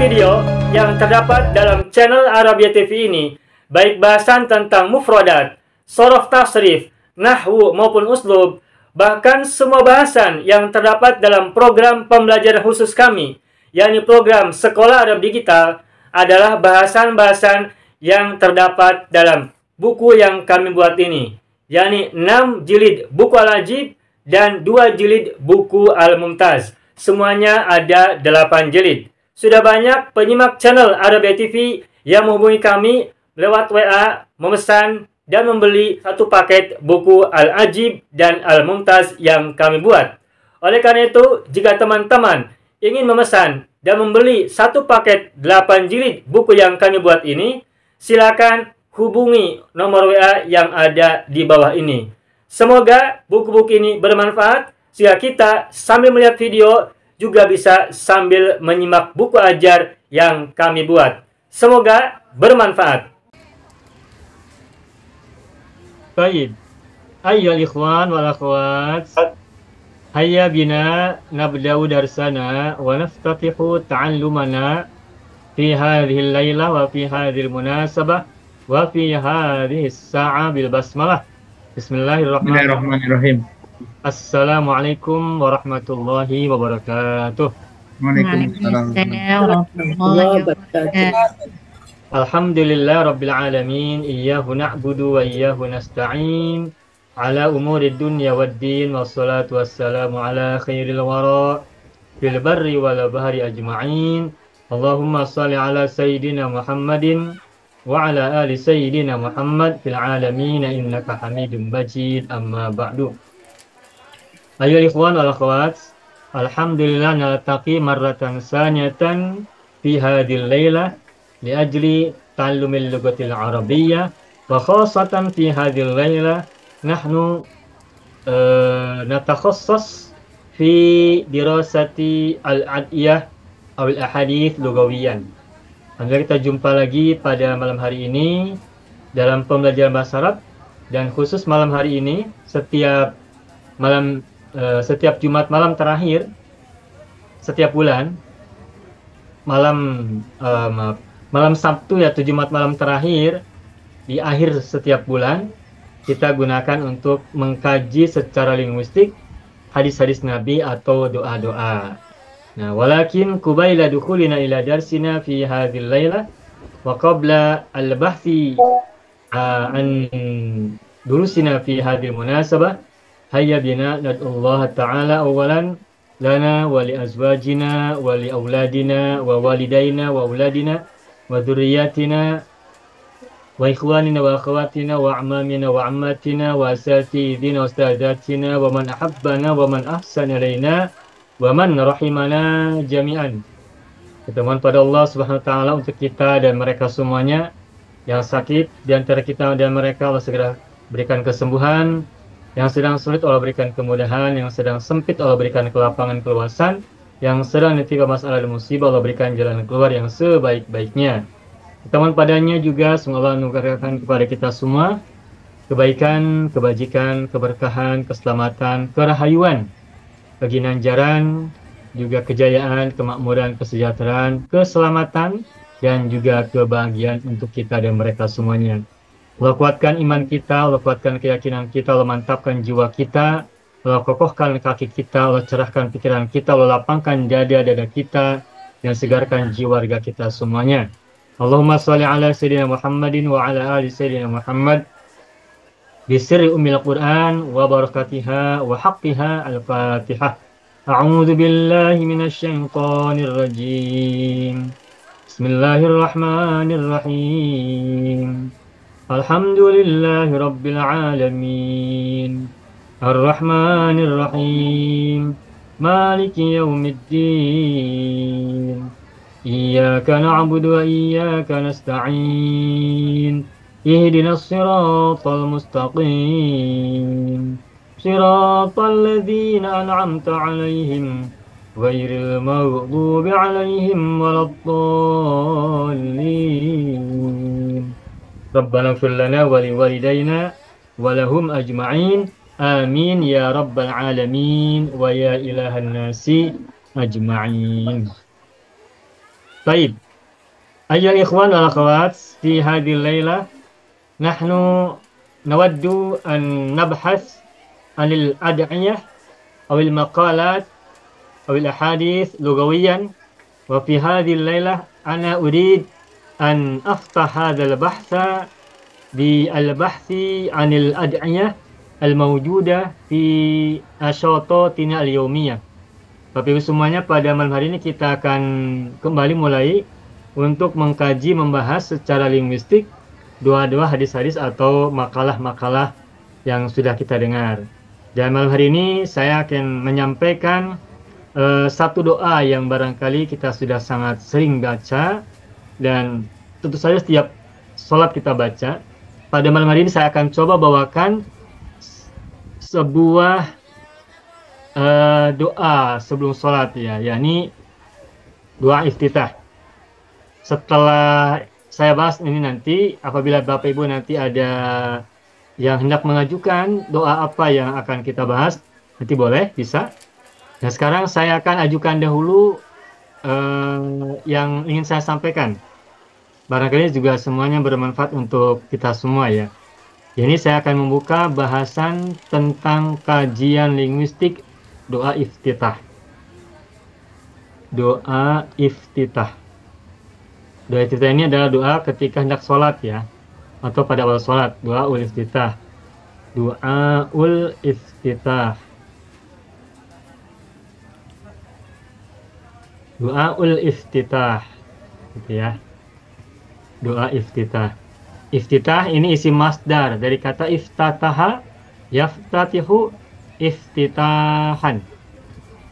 video yang terdapat dalam channel Arabia TV ini, baik bahasan tentang mufradat, shorof tasrif, nahwu maupun uslub, bahkan semua bahasan yang terdapat dalam program pembelajaran khusus kami, yakni program Sekolah Arab Digital, adalah bahasan-bahasan yang terdapat dalam buku yang kami buat ini, yakni 6 jilid buku Al-Ajib dan 2 jilid buku Al-Mumtaz. Semuanya ada 8 jilid. Sudah banyak penyimak channel Arabia TV yang menghubungi kami lewat WA, memesan dan membeli satu paket buku Al-Ajib dan Al-Mumtaz yang kami buat. Oleh karena itu, jika teman-teman ingin memesan dan membeli satu paket 8 jilid buku yang kami buat ini, silakan hubungi nomor WA yang ada di bawah ini. Semoga buku-buku ini bermanfaat sehingga kita sambil melihat video juga bisa sambil menyimak buku ajar yang kami buat. Semoga bermanfaat. Baik, ayyuhal ikhwan wal akhwat, hayya bina nabda'u darsana wa naftatihu ta'allumana fi hadhihi al-laila wa fi hadhihi al-munasabah wa fi hadhihi as-sa'a bil basmalah. Bismillahirrahmanirrahim. Assalamualaikum warahmatullahi wabarakatuh. Waalaikumsalam warahmatullahi wabarakatuh. Alhamdulillah rabbil alamin, iyyahu na'budu wa iyyahu nasta'in, ala umuri dunya waddin, wassalatu wassalamu ala khairil wara fil barri wal bahri ajma'in. Allahumma shalli ala sayyidina Muhammadin wa ala ali sayyidina Muhammad fil alamin innaka Hamidum Majid, amma ba'du. Ayo ikhwan wal akhwat, alhamdulillah naltaqi marratan saniyatan fi hadhil lailah li ajli ta'allumil lughatil arabiyyah, wa khassatan fi hadhil lailah nahnu natakhassas fi dirasati al-adiyah aw al-ahadits lughawiyan. Alhamdulillah kita jumpa lagi pada malam hari ini dalam pembelajaran bahasa Arab, dan khusus malam hari ini setiap Jumat malam terakhir setiap bulan, malam Sabtu yaitu Jumat malam terakhir di akhir setiap bulan, kita gunakan untuk mengkaji secara linguistik hadis-hadis Nabi atau doa-doa. Nah, walakin kubaila dukhulina ila darsina fi hadhil lailah wa qabla al-bahthi an durusina fi hadhil munasabah, hayya bina nad'ullaha ta'ala awalan lana wa li azwajina wa li auladina wa walidaina wa auladina wa dhurriyyatina wa ikhwanina wa akhawatina wa a'mamina wa ammatina wa asatidina wa ustadatina wa man ahabbana wa man ahsana ilaina wa man rahimana jami'an. Kita mohon pada Allah Subhanahu wa taala untuk kita dan mereka semuanya yang sakit di antara kita dan mereka, Allah segera berikan kesembuhan. Yang sedang sulit Allah berikan kemudahan, yang sedang sempit Allah berikan kelapangan keluasan, yang sedang ditimpa masalah dan musibah Allah berikan jalan keluar yang sebaik-baiknya. Kita mohon padanya juga semoga Allah anugerahkan kepada kita semua kebaikan, kebajikan, keberkahan, keselamatan, kerahayuan, keginanjaran, juga kejayaan, kemakmuran, kesejahteraan, keselamatan, dan juga kebahagiaan untuk kita dan mereka semuanya. Allah kuatkan iman kita, Allah kuatkan keyakinan kita, Allah mantapkan jiwa kita, Allah kokohkan kaki kita, Allah cerahkan pikiran kita, Allah lapangkan dada-dada kita, dan segarkan jiwa raga kita semuanya. Allahumma sholli ala sayyidina Muhammadin wa ala ali sayyidina Muhammad bisirri ummil Qur'an wa barakatiha wa haqqiha al-Fatihah. A'udzu billahi minasy syaithanir rajim. Bismillahirrahmanirrahim. Alhamdulillahi rabbil alamin, arrahmanir rahim, maliki yaumiddin, iyyaka na'budu wa iyyaka nasta'in, ihdinas siratal mustaqim, siratal ladzina an'amta 'alaihim ghairil maghdubi 'alaihim waladdallin. Rabbana ighfir lana wa liwalidayna wa lahum ajma'in. Amin ya rabbal alamin wa ya ilahan nasi ajma'in. طيب أيها الإخوان والأخوات في هذه الليلة نحن نود أن نبحث عن الأدعية أو المقالات أو الأحاديث لغويا. وفي هذه الليلة أنا أريد أن أفتح هذا البحث بالبحث عن الأدعية الموجودة في أشواطنا اليومية. Bapak Ibu semuanya, pada malam hari ini kita akan kembali mulai untuk mengkaji, membahas secara linguistik doa-doa, hadis-hadis atau makalah-makalah yang sudah kita dengar. Dan malam hari ini saya akan menyampaikan satu doa yang barangkali kita sudah sangat sering baca dan tentu saja setiap sholat kita baca. Pada malam hari ini saya akan coba bawakan sebuah doa sebelum sholat, ya, yakni doa iftitah. Setelah saya bahas ini nanti, apabila Bapak Ibu nanti ada yang hendak mengajukan doa apa yang akan kita bahas, nanti boleh, bisa. Nah, sekarang saya akan ajukan dahulu yang ingin saya sampaikan. Barangkali juga semuanya bermanfaat untuk kita semua, ya. Ini saya akan membuka bahasan tentang kajian linguistik doa iftitah. Doa iftitah. Doa iftitah ini adalah doa ketika hendak sholat, ya, atau pada awal sholat. Doa ul iftitah. Doa ul iftitah. Doa ul iftitah, gitu ya. Doa iftitah. Iftitah ini isi masdar dari kata iftataha, yaftatihu, iftitahan.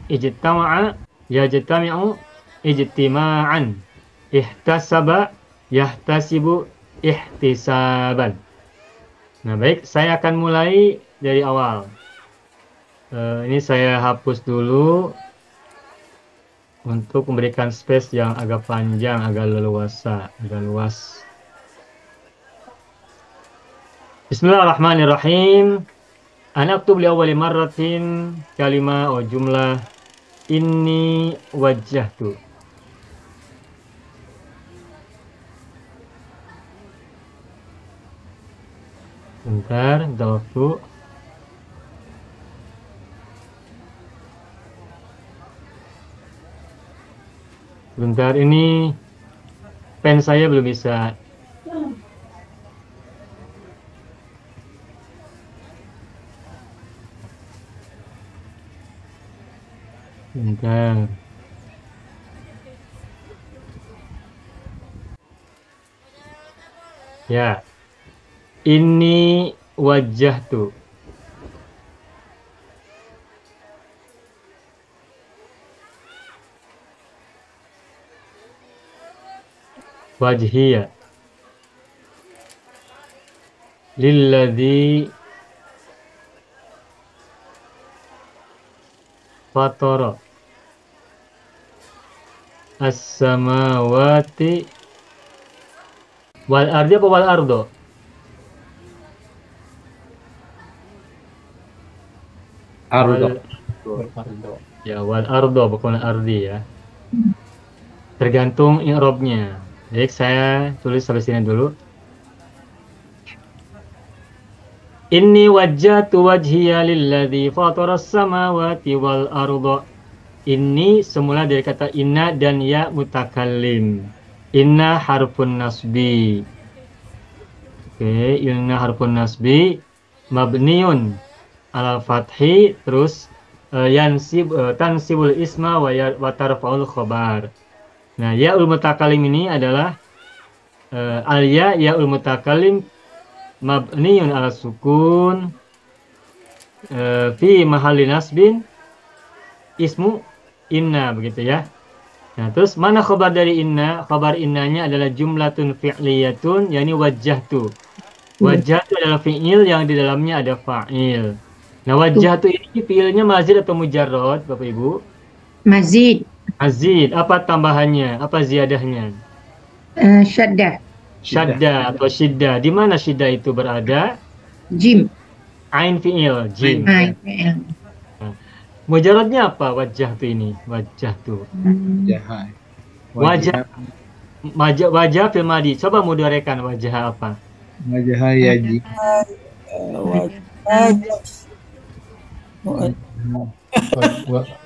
Ijtama'a yajtami'u ijtima'an. Ihtasaba yahtasibu ihtisaban. Nah, baik, saya akan mulai dari awal. Ini saya hapus dulu untuk memberikan space yang agak panjang, agak leluasa, agak luas. Bismillahirrahmanirrahim. Ana aktub li awwali marratin kalimah atau jumlah inni wajjahtu. Bentar, waktu. Bentar, ini pen saya belum bisa. Bentar. Ya. Ini wajah tuh. Wajhiya lilladzi fatara as-samawati wal ardi apa wal ardo? Ardo. Ya, wal ardo bukan ardi, ya. Tergantung i'rabnya. Jadi saya tulis sampai sini dulu. Inni wajjahtu wajhiya lilladzi fataras samawati wal arda. Ini semula dari kata inna dan ya mutakallim. Inna harfun nasbi. Oke, inna harfun nasbi mabniun ala fathi, terus tansibul isma wa tarfa'ul khobar. Nah, ya ul mutakallim ini adalah al-ya ul mutakallim mabniun ala sukun fi mahalli nasbin ismu inna, begitu ya. Nah, terus mana khabar dari inna? Khabar innanya adalah jumlatun fi'liyatun, yakni wajjahtu. Wajjahtu adalah fi'il yang di dalamnya ada fa'il. Nah, wajjahtu ini fi'ilnya mazid atau mujarrad, Bapak Ibu? Mazid. Mazid, apa tambahannya? Apa ziyadahnya? Syaddah. Syaddah atau syiddah. Di mana syiddah itu berada? Jim. Ain fi'il, jim. Mujarradnya apa wajah tuh ini? Wajah tuh. Jahai. Wajah, wajah fil madi. Coba mudarekan wajah apa? Wajah yaji.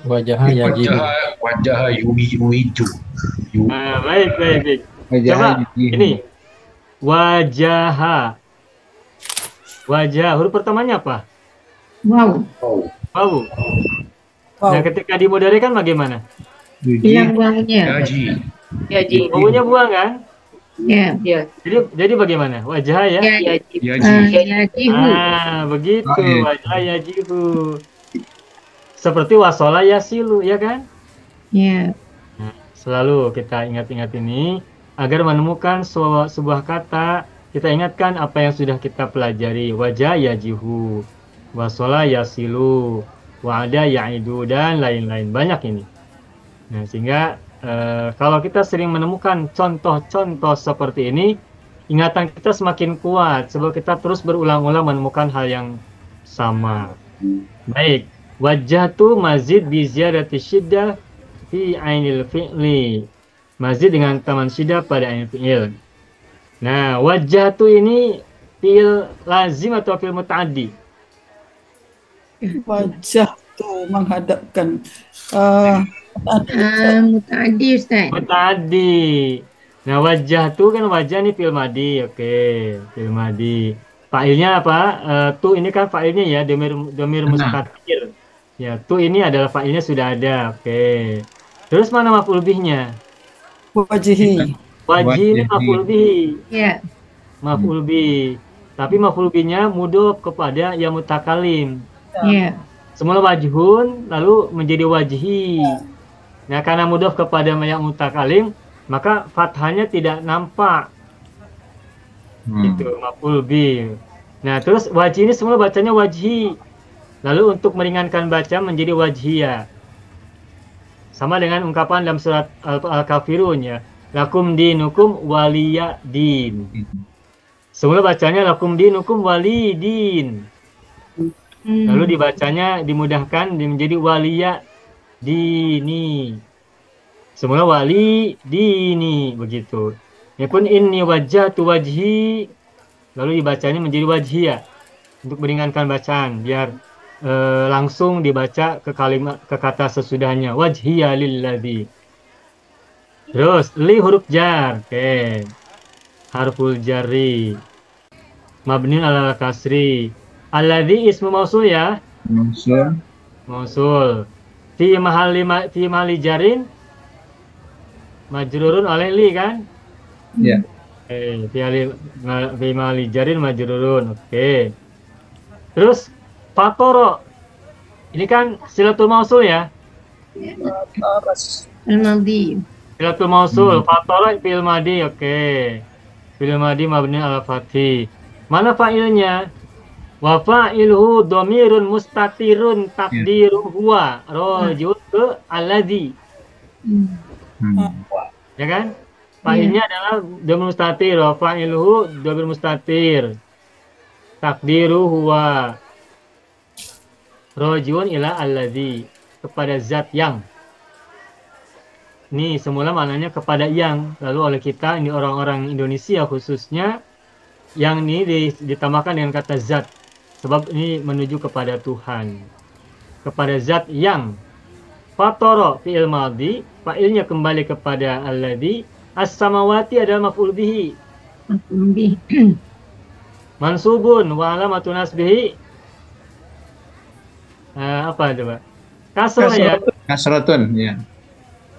Wajah yajibu. Wajah yuwiju. Baik, baik, baik. Wajah Coba yaji. ini wajah. Wajah huruf pertamanya apa? Wow. Wawu. Nah, ketika dimudarekan bagaimana? Hilang wawunya. Yaji. Wawunya buang kan? Ya. Jadi bagaimana? Wajah ya? Yaji. Yajihu. Begitu. Oh, iya. Wajah yajihu. Seperti wasola yasilu, ya kan? Ya. Selalu kita ingat-ingat ini agar menemukan sebuah kata, kita ingatkan apa yang sudah kita pelajari. Wajah yajihu, wasola yasilu, wa'ada ya'idu, dan lain-lain. Banyak ini. Nah, sehingga kalau kita sering menemukan contoh-contoh seperti ini, ingatan kita semakin kuat sebab kita terus berulang-ulang menemukan hal yang sama. Baik, wajah tu mazid bi ziyadati syiddah fi ainil fi'li. Mazid dengan taman syiddah pada ainil fi'il. Nah, wajah tu ini fi'il lazim atau fi'il muta'addi? Wajah tuh menghadapkan. Muta'addi Ustaz. Muta'addi. Nah, wajah tu kan wajah nih fi'il madi. Oke, fi'il madi. Fa'ilnya apa? Tu ini kan fa'ilnya ya, domir mustatir. Ya, tu ini adalah fa'ilnya sudah ada. Oke. Terus mana maf'ul bihnya? Wajihi. Wajih ini maf'ul bih. Ya. Maf'ul bih. Tapi maf'ul bihnya mudhof kepada yang mutakalim. Ya. Semula wajhun lalu menjadi wajhi. Nah, karena mudhof kepada yang mutakalim, maka fathahnya tidak nampak. Itu maf'ul bih. Nah, terus wajhi ini semula bacanya wajhi. Lalu untuk meringankan baca menjadi wajhiyah. Sama dengan ungkapan dalam surat Al-Kafirun ya. Lakum dinukum waliya din. Semula bacanya lakum dinukum walidin. Lalu dibacanya dimudahkan menjadi waliya dini. Semula wali dini begitu. Ya pun inni wajjahtu wajhi, lalu dibacanya menjadi wajhiyah untuk meringankan bacaan biar langsung dibaca ke kata sesudahnya wajhiyah lilladzi. Terus li huruf jar. Oke. Harful jarri mabniun ala kasri. Alladzi ismu mausul ya. Mausul. Fi mahali jarin majrurun oleh li kan? Ya. Fi mahali jarin majrurun. Oke. Terus fatoro. Ini kan silatul mausul ya. Al-Madi. Silatul mausul, fatoro fi'il madi, oke. Fi'il madi mabni ala fathi. Mana fa'ilnya? Wa fa'iluhu dhamirun mustatirun takdiru huwa rajul ke alladzi. Ya kan? Fa'ilnya adalah dhamir mustatir, wa fa'iluhu dhamir mustatir. Takdiru huwa rajul ila alladzi, kepada zat yang. Ini semula maknanya kepada yang, lalu oleh kita ini orang-orang Indonesia khususnya yang ini ditambahkan dengan kata zat, sebab ini menuju kepada Tuhan, kepada zat yang. Fatoro fi'il madhi, fa'ilnya kembali kepada alladzi. As-samawati adalah maf'ul bihi. Maf'ul bih. Mansubun wa alamatun nasbihi apa coba? Kasrah ya. Kasratun, ya.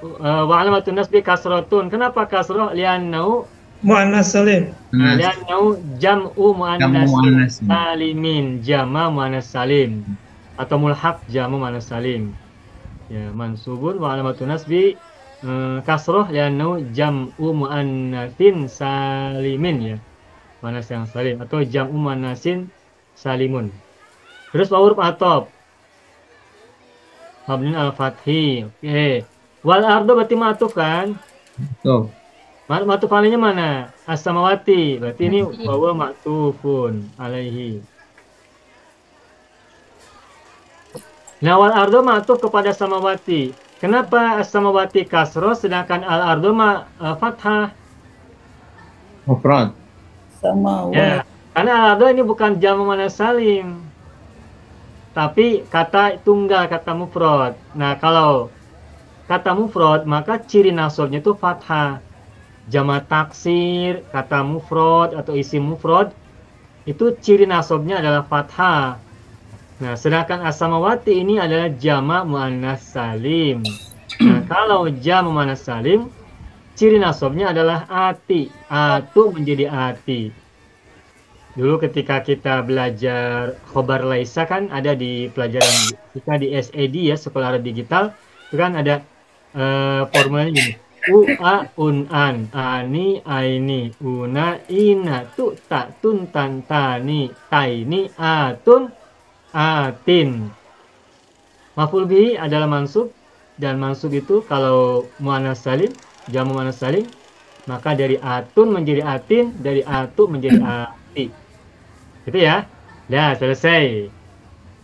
Wa alamatun nasbi kasratun. Kenapa kasrah? Li'annahu Mu'annas salim. li'annahu jam'u muannas salimin, jama muannas salim atau mulhaq jamu muannas salim. Ya, mansubun wa alamatun nasbi kasrah li'annahu jam'u muannatsin salimin ya. Muannas yang salim atau jam'u muannatsin salimun. Terus huruf atop mabni al-fathi. Oke. Wal ardo berarti ma'tuf kan? Tuh. Ma'tuf alainya mana? As-samawati. Berarti ini bahwa ma'tufun alaihi. Nah, wal ardo ma'tuf kepada samawati. Kenapa as-samawati kasroh sedangkan al-ardu fathah? Mufrad. Sama Ya, karena al-ardu ini bukan jamu muannas salim, tapi kata tunggal, kata mufrad. Nah, kalau kata mufrad maka ciri nasabnya itu fathah. Jamak taksir, kata mufrad atau isim mufrad itu ciri nasabnya adalah fathah. Nah, sedangkan as-samawati ini adalah jamak muannas salim. Nah, kalau jamak muannas salim, ciri nasabnya adalah ati. Atu menjadi ati. Dulu ketika kita belajar khobar laisa kan ada di pelajaran kita di SED ya, sekolah digital, itu kan ada formulanya gini. Ua un an ani aini una ina tu tak tun tan tani taini atun atin. Maf'ul bihi adalah mansub, dan mansub itu kalau muannas salim, jamu muannas salim, maka dari atun menjadi atin, dari atu menjadi ati. Gitu ya. Dah selesai.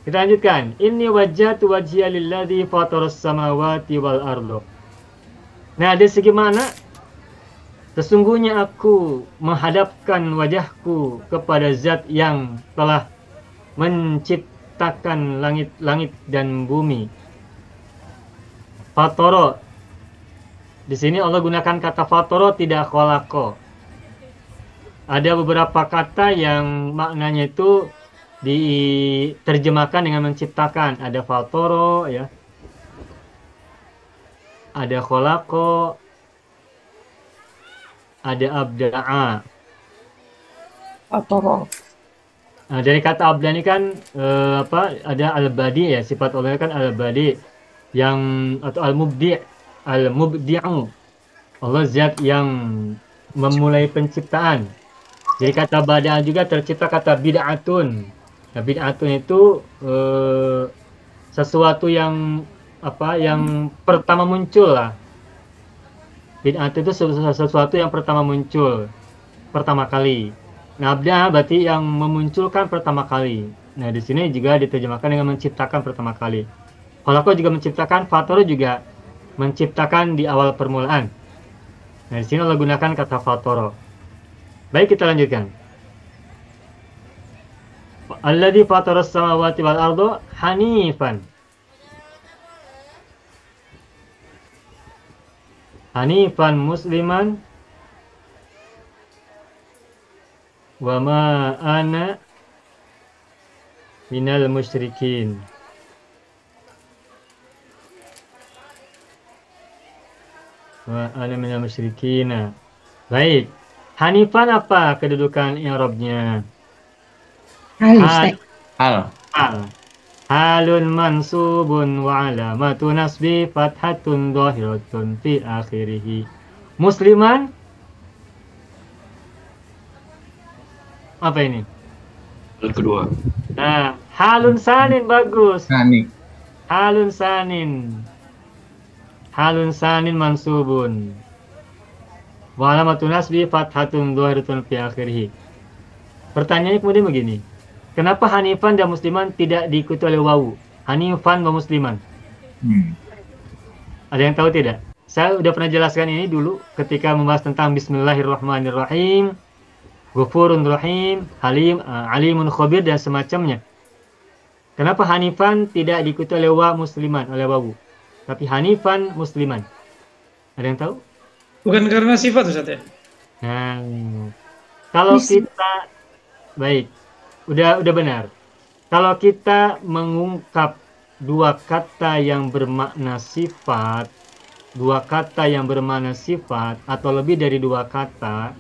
Kita lanjutkan. Inni wajjahtu wajhiya lilladzi fataras samawati wal arda. Nah, dari segi mana? Sesungguhnya aku menghadapkan wajahku kepada zat yang telah menciptakan langit-langit dan bumi. Fatoro. Di sini Allah gunakan kata fatoro, tidak kholako. Ada beberapa kata yang maknanya itu diterjemahkan dengan menciptakan. Ada fatoro, ya. Ada kholako, ada abda'a. atau Nah, dari kata abda ini kan ada al-badi ya, sifat Allah kan al-badi yang atau al-mubdi'u. Allah zat yang memulai penciptaan. Jadi kata bada juga tercipta kata bid'atun. Nah, bid'atun itu sesuatu yang yang pertama muncul lah. Bid'ah itu sesuatu yang pertama muncul, pertama kali. Nah, abda berarti yang memunculkan pertama kali. Nah, di sini juga diterjemahkan dengan menciptakan pertama kali. Khalaqah juga menciptakan, fatara juga menciptakan di awal permulaan. Nah, di sini Allah gunakan kata fatara. Baik, kita lanjutkan. Alladzi fataras samawati wal arda hanifan. Hanifan musliman wa ma ana minal musyrikin. Wa ana minal musyrikina. Baik. Hanifan apa kedudukan i'rabnya? Hal Ustaz. Hal. Halun mansubun wa alamatu nasbi fathatun dhahiratun fi akhirih. Musliman apa ini? Yang kedua. Nah, halun sanin bagus. Hani. Halun sanin. Halun sanin mansubun. Wa alamatu nasbi fathatun dhahiratun fi akhirih. Pertanyaannya kemudian begini. Kenapa Hanifan dan Musliman tidak diikuti oleh wawu? Hanifan dan Musliman. Ada yang tahu tidak? Saya udah pernah jelaskan ini dulu ketika membahas tentang Bismillahirrahmanirrahim, Ghafurun Rahim, Halim, Alimun Khabir dan semacamnya. Kenapa Hanifan tidak diikuti oleh Musliman, oleh wawu? Tapi Hanifan Musliman. Ada yang tahu? Bukan karena sifat Ustaz ya? Nah, kalau kita baik. Udah benar. Kalau kita mengungkap dua kata yang bermakna sifat, atau lebih dari dua kata,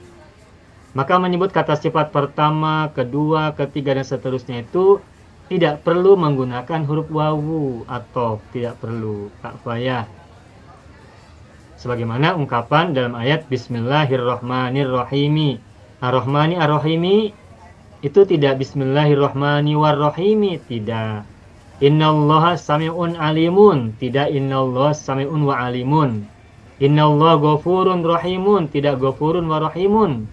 maka menyebut kata sifat pertama, kedua, ketiga, dan seterusnya itu tidak perlu menggunakan huruf wawu atau tidak perlu tak payah. Sebagaimana ungkapan dalam ayat Bismillahirrahmanirrahim. Ar-Rahmani Ar-Rahimi itu tidak Bismillahirrahmanirrahim, tidak. Innallaha sami'un alimun, tidak Innallaha sami'un wa alimun. Innallaha ghafurun rahimun, tidak ghafurun wa rahimun.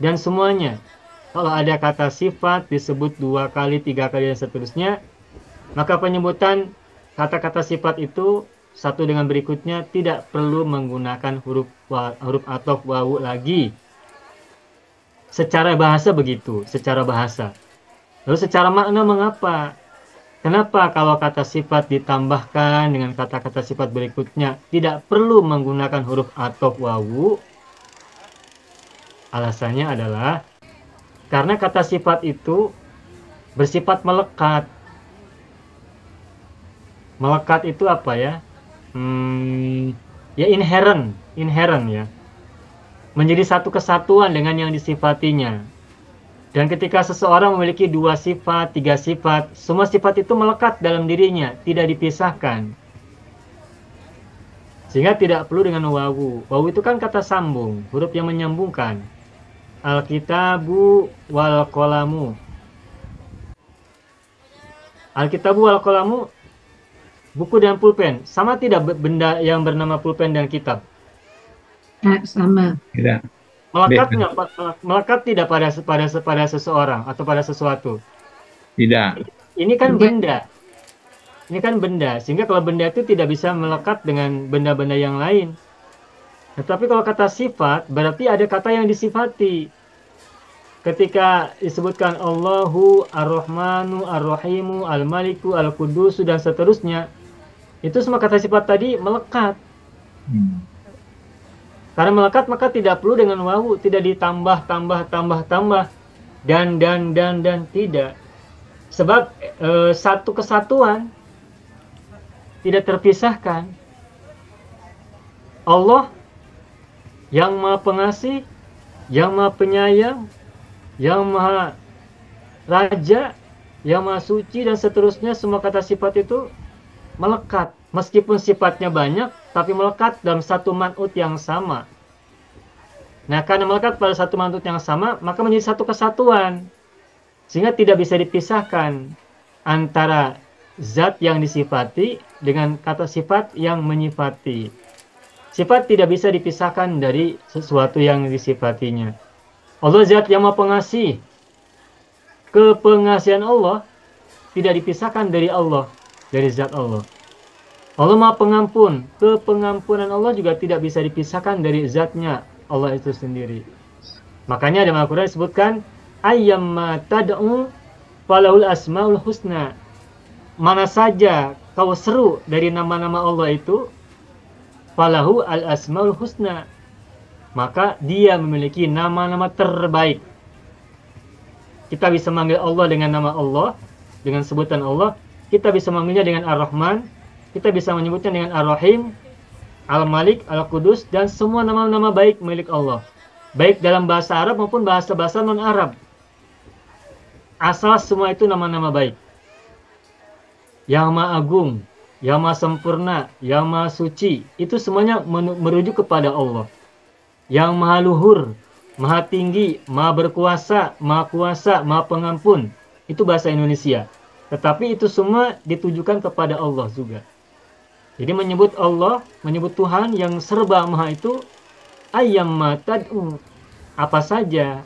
Dan semuanya, kalau ada kata sifat disebut 2 kali, 3 kali dan seterusnya, maka penyebutan kata-kata sifat itu satu dengan berikutnya tidak perlu menggunakan huruf ataf wawu lagi. Secara bahasa begitu, secara bahasa. Lalu secara makna mengapa? Kenapa kalau kata sifat ditambahkan dengan kata-kata sifat berikutnya tidak perlu menggunakan huruf ataf wawu? Alasannya adalah karena kata sifat itu bersifat melekat. Melekat itu apa ya? Ya inherent ya. Menjadi satu kesatuan dengan yang disifatinya. Dan ketika seseorang memiliki 2 sifat, 3 sifat, semua sifat itu melekat dalam dirinya, tidak dipisahkan. Sehingga tidak perlu dengan wawu. Wawu itu kan kata sambung, huruf yang menyambungkan. Alkitabu wal qalamu. Alkitabu wal qalamu, buku dan pulpen. Sama tidak benda yang bernama pulpen dan kitab? Sama. Tidak. Melekat tidak pada seseorang atau pada sesuatu? Tidak. Ini kan benda. Ini kan benda. Sehingga kalau benda itu tidak bisa melekat dengan benda-benda yang lain. Tetapi kalau kata sifat, berarti ada kata yang disifati. Ketika disebutkan Allahu, Ar-Rahmanu, Ar-Rahimu, Al-Maliku, Al-Qudusu, dan seterusnya, itu semua kata sifat tadi melekat. Karena melekat maka tidak perlu dengan wawu, tidak ditambah, tambah, dan tidak. Sebab satu kesatuan tidak terpisahkan. Allah yang Maha Pengasih, yang Maha Penyayang, yang Maha Raja, yang Maha Suci, dan seterusnya, semua kata sifat itu melekat. Meskipun sifatnya banyak, tapi melekat dalam satu man'ut yang sama. Nah, karena melekat pada satu man'ut yang sama, maka menjadi satu kesatuan. Sehingga tidak bisa dipisahkan antara zat yang disifati dengan kata sifat yang menyifati. Sifat tidak bisa dipisahkan dari sesuatu yang disifatinya. Allah zat yang Maha Pengasih. Kepengasihan Allah tidak dipisahkan dari Allah, dari zat Allah. Allah Maha Pengampun. Kepengampunan Allah juga tidak bisa dipisahkan dari zatnya Allah itu sendiri. Makanya dalam Al-Quran disebutkan ayyamma tad'u falahul asmaul husna. Mana saja kau seru dari nama-nama Allah itu, falahu al asmaul husna, maka dia memiliki nama-nama terbaik. Kita bisa manggil Allah dengan nama Allah, dengan sebutan Allah. Kita bisa manggilnya dengan Ar-Rahman. Kita bisa menyebutnya dengan Ar-Rahim, Al-Malik, Al-Qudus, dan semua nama-nama baik milik Allah. Baik dalam bahasa Arab maupun bahasa-bahasa non-Arab. Asal semua itu nama-nama baik. Yang Maha Agung, Yang Maha Sempurna, Yang Maha Suci, itu semuanya merujuk kepada Allah. Yang Maha Luhur, Maha Tinggi, Maha Berkuasa, Maha Kuasa, Maha Pengampun, itu bahasa Indonesia. Tetapi itu semua ditujukan kepada Allah juga. Jadi menyebut Allah, menyebut Tuhan yang serba maha itu, ayyamma tad'u, apa saja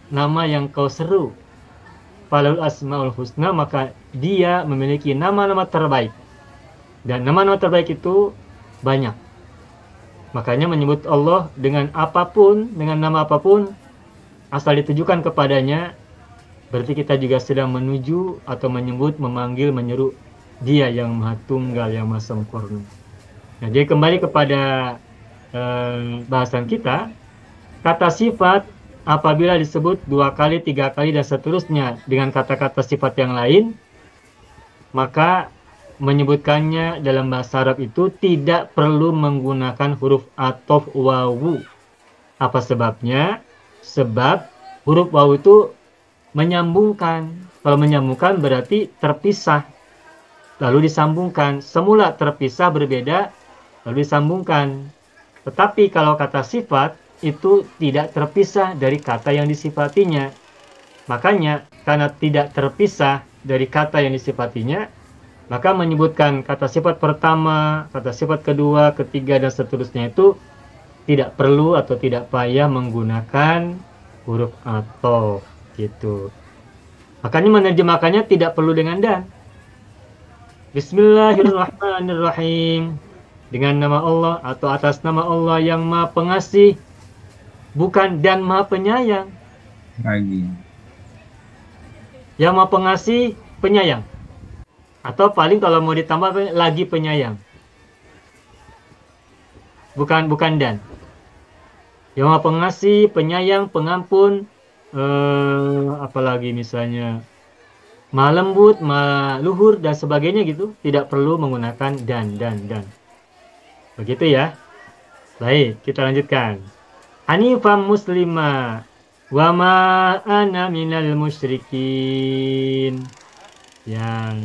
nama yang kau seru, falahul asmaul husna, maka dia memiliki nama-nama terbaik. Dan nama-nama terbaik itu banyak. Makanya menyebut Allah dengan apapun, dengan nama apapun, asal ditujukan kepadanya, berarti kita juga sedang menuju atau menyebut, memanggil, menyeru Dia yang Maha Tunggal, yang Maha Sempurna. Nah, jadi kembali kepada bahasan kita, kata sifat apabila disebut 2 kali, 3 kali, dan seterusnya dengan kata-kata sifat yang lain, maka menyebutkannya dalam bahasa Arab itu tidak perlu menggunakan huruf ataf wawu. Apa sebabnya? Sebab huruf wawu itu menyambungkan. Kalau menyambungkan berarti terpisah, lalu disambungkan. Semula terpisah berbeda, lalu disambungkan. Tetapi kalau kata sifat itu tidak terpisah dari kata yang disifatinya. Makanya karena tidak terpisah dari kata yang disifatinya, maka menyebutkan kata sifat pertama, kata sifat kedua, ketiga, dan seterusnya itu tidak perlu atau tidak payah menggunakan huruf ataf gitu. Makanya menerjemahkannya tidak perlu dengan dan. Bismillahirrahmanirrahim. dengan nama Allah atau atas nama Allah yang Maha Pengasih, bukan dan Maha Penyayang. Lagi. Yang Maha Pengasih, penyayang. Atau paling kalau mau ditambah lagi penyayang. Bukan dan. Yang Maha Pengasih, penyayang, pengampun, apalagi misalnya Maha Lembut, Maha Luhur dan sebagainya gitu, tidak perlu menggunakan dan. Begitu ya. Baik, kita lanjutkan. Hanifam muslima wa ma ana minal musyrikin. Yang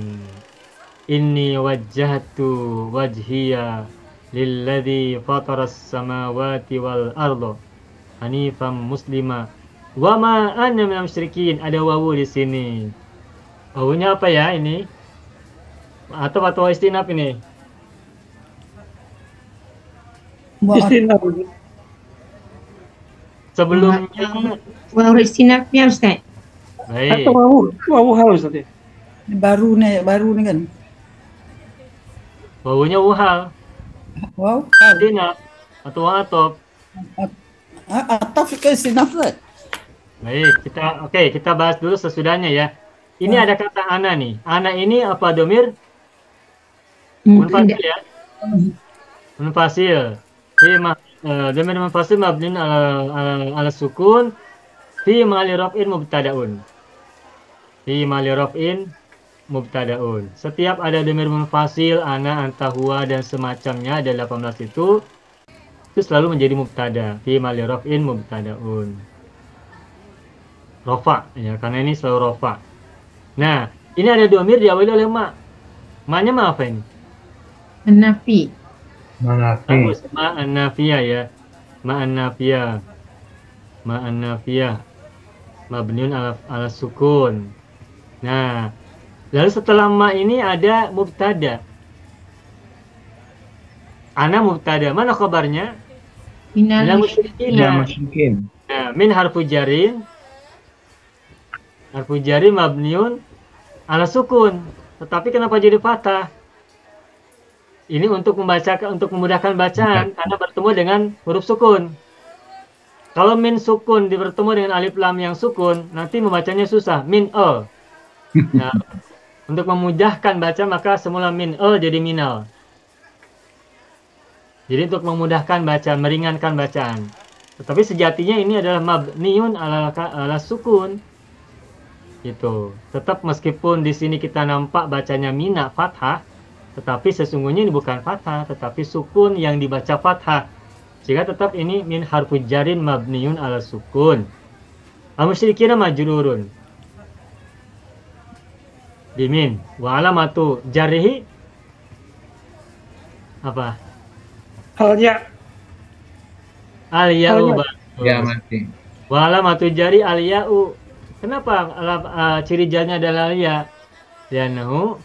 inni wajjahtu wajhiya lilladzi fataras samawati wal arda hanifam muslima wa ma ana minal musyrikin. Ada wawu di sini. Wawunya apa ya ini? Atau istinaf ini? Istinaf. Sebelumnya. Wawu istinafnya Ustaz. Baik. Atau wawu hal Ustaz ya. Baru nih kan. Wawunya wuhal. Wow. Istinaf atau atop. Ataf ke istinaf lah. Baik, kita bahas dulu sesudahnya ya. Ini ada kata ana nih. Ana ini apa domir? Munfasil ya. Munfasil. Domir munfasil mabniun ala sukun fi mali raf'in mubtada'un. Fi mali raf'in mubtada'un. Setiap ada domir munfasil, ana, anta, huwa dan semacamnya ada 18 itu selalu menjadi mubtada. Fi mali raf'in mubtada'un. Rofa ya, karena ini selalu rofa. Nah, ini ada domir diawali oleh ma. Ma-nya ma apa ini? Nafi. Manafi. Ma'an nafiyah ya. Ma'an nafiyah. Ma'an nafiyah. Mabniun ala sukun. Nah, lalu setelah ma ini ada mubtada. Ana mubtada. Mana kabarnya? Minal Musyrikin. Nah, min harfu jarin. Harfu jarin mabniun ala sukun. Tetapi kenapa jadi fathah? Ini untuk memudahkan bacaan karena bertemu dengan huruf sukun. Kalau min sukun bertemu dengan alif lam yang sukun, nanti membacanya susah. Min al. Nah, untuk memudahkan baca maka semula min al jadi minal. Jadi untuk memudahkan bacaan, meringankan bacaan. Tetapi sejatinya ini adalah mabniun ala sukun. Gitu. Tetap meskipun di sini kita nampak bacanya mina fathah, tetapi sesungguhnya ini bukan fathah, tetapi sukun yang dibaca fathah. Sehingga tetap ini min harfu jarin mabniun ala sukun. Al-musyrikina majrurun. Bimin. Wa alamatu jarrihi apa? Halnya. Al-ya'u. Ya mati. Wa alamatu jari al-ya'u. Kenapa ciri jarnya adalah ya? Lianahu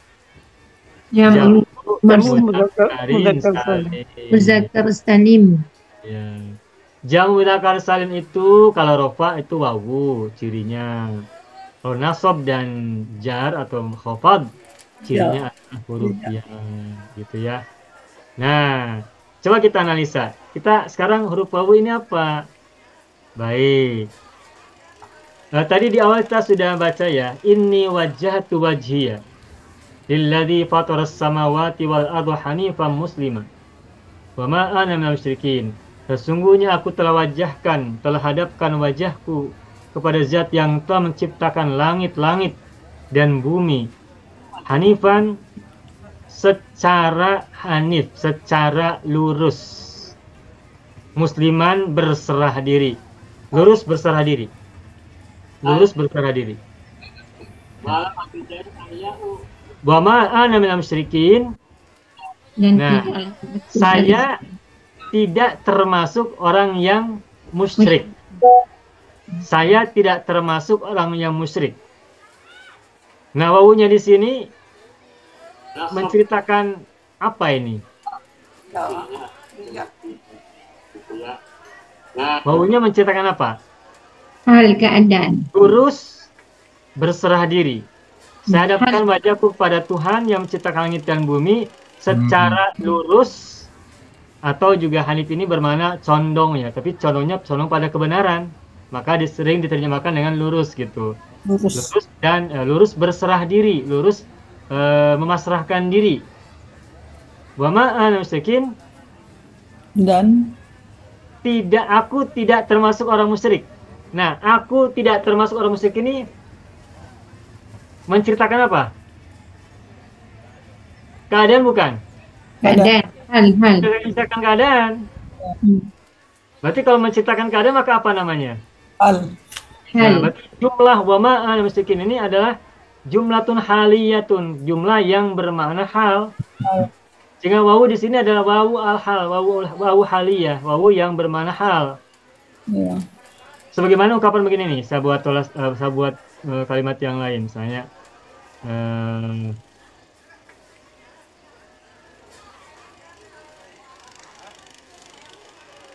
Jamu muzakkar salim. Ya. Jamu muzakkar salim itu kalau rofa itu wawu cirinya. Kalau nasab dan jar atau khafad cirinya adalah huruf ya, gitu ya. Nah, coba kita analisa. Kita sekarang huruf wawu ini apa? Baik. Tadi di awal kita sudah baca ya, inni wajjahtu wajhiya lilladzi fataras samawati wal arda hanifan muslima wa ma ana minal musyrikin. Sesungguhnya aku telah hadapkan wajahku kepada zat yang telah menciptakan langit-langit dan bumi. Hanifan secara hanif, secara lurus. Musliman berserah diri. Lurus berserah diri. Lurus berserah diri. Wa ma ana minal musyrikin. Nah, saya tidak termasuk orang yang musyrik. Saya tidak termasuk orang yang musyrik. Nah, wawunya di sini menceritakan apa ini? Wawunya menceritakan apa? Hal keadaan. Lurus berserah diri. Saya hadapkan wajahku kepada Tuhan yang menciptakan langit dan bumi secara lurus Atau juga hanif ini bermakna condong ya, tapi condongnya condong pada kebenaran. Maka sering diterjemahkan dengan lurus gitu. Lurus. Lurus dan lurus berserah diri, lurus memasrahkan diri. Wa ma'ana musyrikin, Dan aku tidak termasuk orang musyrik. Nah, aku tidak termasuk orang musyrik ini menceritakan apa? Keadaan bukan? Keadaan. Hal. Menceritakan keadaan. Berarti kalau menceritakan keadaan maka apa namanya? hal. Nah, berarti jumlah wa ma'ana musyrikin ini adalah jumlatun haliyatun, jumlah yang bermakna hal. Sehingga wawu di sini adalah wawu al-hal, wawu haliyah, wawu yang bermakna hal. Ya. Sebagaimana ungkapan begini nih, saya buat kalimat yang lain, misalnya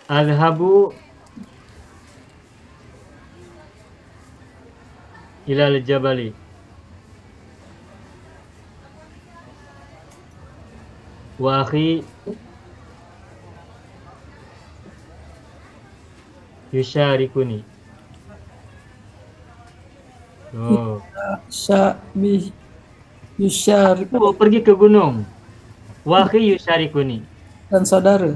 adhabu ilal jabali. Wa akhi yusharikuni. Oh, Syabi Yusyarik aku pergi ke gunung. Wa akhi yusharikuni. dan saudara.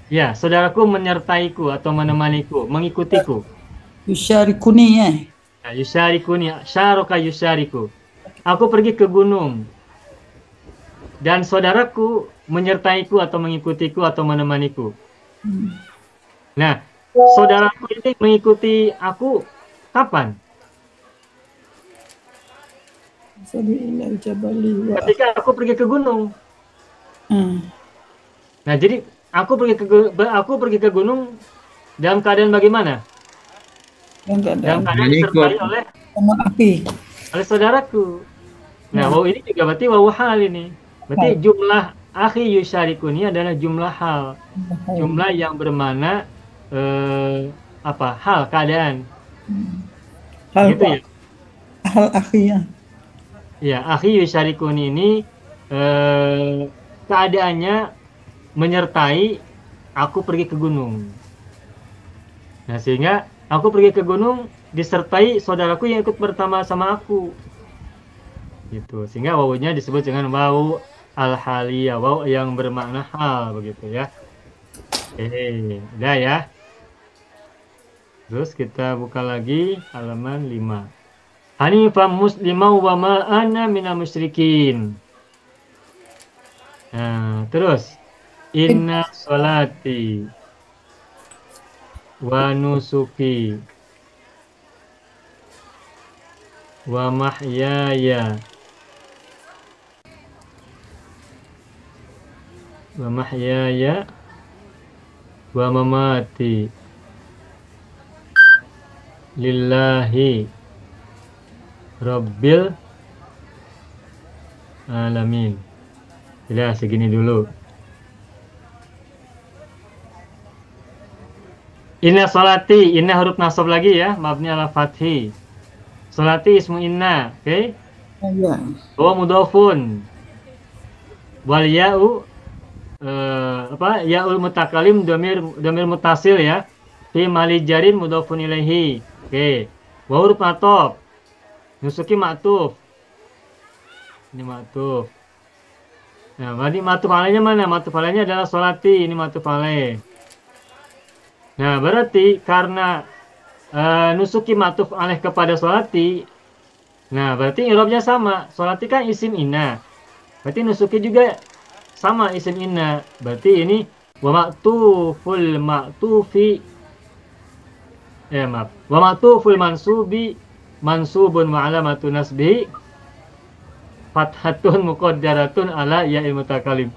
Ya, saudaraku menyertaiku atau menemaniku, mengikutiku. Yusyarikuni ya. Nah, yusharikuni, syaraka yushariku. Aku pergi ke gunung. Dan saudaraku menyertaiku atau mengikutiku atau menemaniku. Nah, saudaraku ini mengikuti aku kapan? Ilal jabali wa. Ketika aku pergi ke gunung. Hmm. Nah, jadi aku pergi ke gunung dalam keadaan bagaimana? Yang Dalam keadaan keadaan disertai oleh sama api. saudaraku. Nah, wawu ini juga berarti wawu hal ini. Berarti jumlah akhi yusyarikuni adalah jumlah hal. Jumlah yang bermakna hal, keadaan. Hal Gitu ya. hal akhirnya. Ya, akhi yusyarikuni ini keadaannya menyertai aku pergi ke gunung. Nah, sehingga aku pergi ke gunung disertai saudaraku yang ikut bersama sama aku. Gitu. Sehingga wawunya disebut dengan wawu al-haliyah, wawu yang bermakna hal begitu ya. Udah ya. Terus kita buka lagi halaman 5. Hanifan muslimau wa ma ana minal musyrikin. Nah, terus inna sholati wa nusuki wa mahyaya wa mamati lillahi rabbil alamin. Sudah segini dulu. Inna sholati, inna huruf nasab lagi ya, mabni ala fathi. Sholati ismu inna, oke? Ya. Wa mudhafun. Wal ya'u ya'ul mutakalim domir mutasil ya. Fi mali jarin mudhafun ilaihi. Oke. Wa huruf ataf. Nusuki ma'tuf. Ini ma'tuf. Nah, berarti ma'tuf alaihnya mana? Ma'tuf alaihnya adalah sholati, ini ma'tuf alaih. Nah, berarti karena nusuki ma'tuf alaih kepada sholati. Nah, berarti i'rabnya sama. Sholati kan isim inna. Berarti nusuki juga sama isim inna. Berarti ini wa ma'tuful ma'tufi wa ma'tuful mansubi mansubun wa alamatu nasbi fathatun muqaddaratun ala ya'il mutakalim.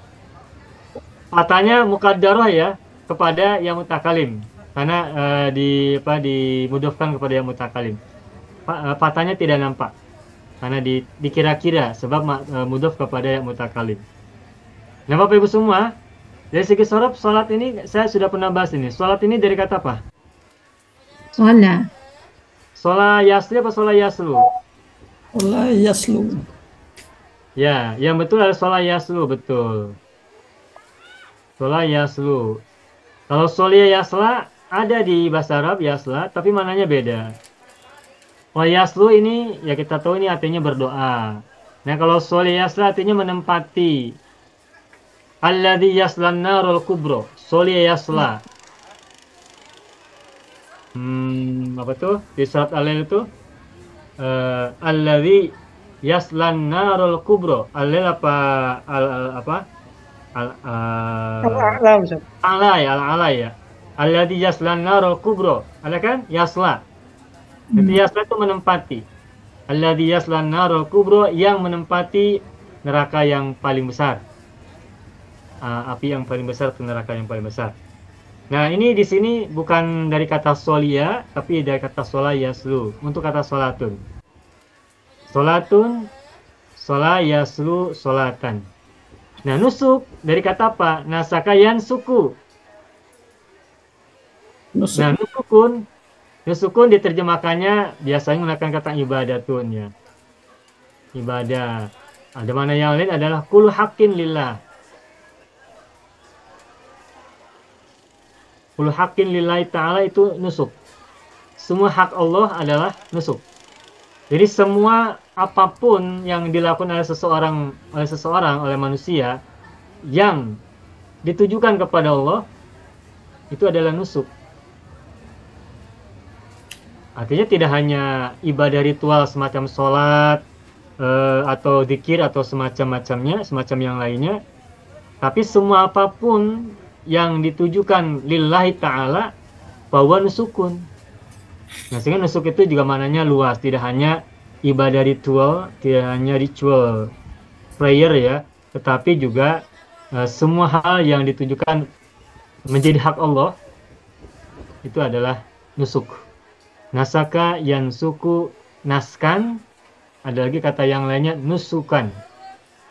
Fathahnya muqaddarah ya kepada ya mutakalim karena dimudhafkan kepada ya mutakalim. Fathahnya tidak nampak karena dikira-kira sebab mudhaf kepada ya mutakalim. Nah, Bapak Ibu semua, dari segi sorof, sholat ini saya sudah pernah bahas ini. Sholat ini dari kata apa? Sholat. Sholat yasli apa sholat yaslu? Allah yaslu. Ya, yang betul adalah sholat yaslu, betul. Sola yaslu. Kalau solia yasla ada di bahasa Arab yasla, tapi mananya beda. Kalau yaslu ini ya kita tahu ini artinya berdoa. Nah kalau solia yasla artinya menempati. Alladzi yaslan narul kubro. Solia yasla. Apa tuh di surat Al-Lail itu? Alladzi yaslan narul kubro. Al-Lail apa? Apa? Al-A'la, Ustaz. Al-Alay ya. Alladzi yaslan narul kubro. Ada kan? Yasla. Itu yasla itu menempati. Alladzi yaslan narul kubro, yang menempati neraka yang paling besar. Api yang paling besar atau neraka yang paling besar. Nah, ini di sini bukan dari kata solia, tapi dari kata sola yaslu. Untuk kata solatun. Solatun, sola yaslu, solatan. Nah, nusuk dari kata apa? Nasakayan suku. Nusuk. Nah, nusukun diterjemahkannya biasanya menggunakan kata ibadatun ya. Ibadah. Ada mana yang lain adalah kul haqqin lillah. Kul haqqin lillahi ta'ala itu nusuk. Semua hak Allah adalah nusuk. Jadi semua apapun yang dilakukan oleh manusia yang ditujukan kepada Allah itu adalah nusuk. Artinya tidak hanya ibadah ritual semacam sholat atau dzikir atau semacam-macamnya, semacam yang lainnya, tapi semua apapun yang ditujukan lillahi ta'ala bahwa nusukun. Nah, sehingga nusuk itu juga maknanya luas, tidak hanya ibadah ritual, tidak hanya ritual prayer ya, tetapi juga semua hal yang ditujukan menjadi hak Allah itu adalah nusuk. Nasaka yansuku naskan, ada lagi kata yang lainnya nusukan.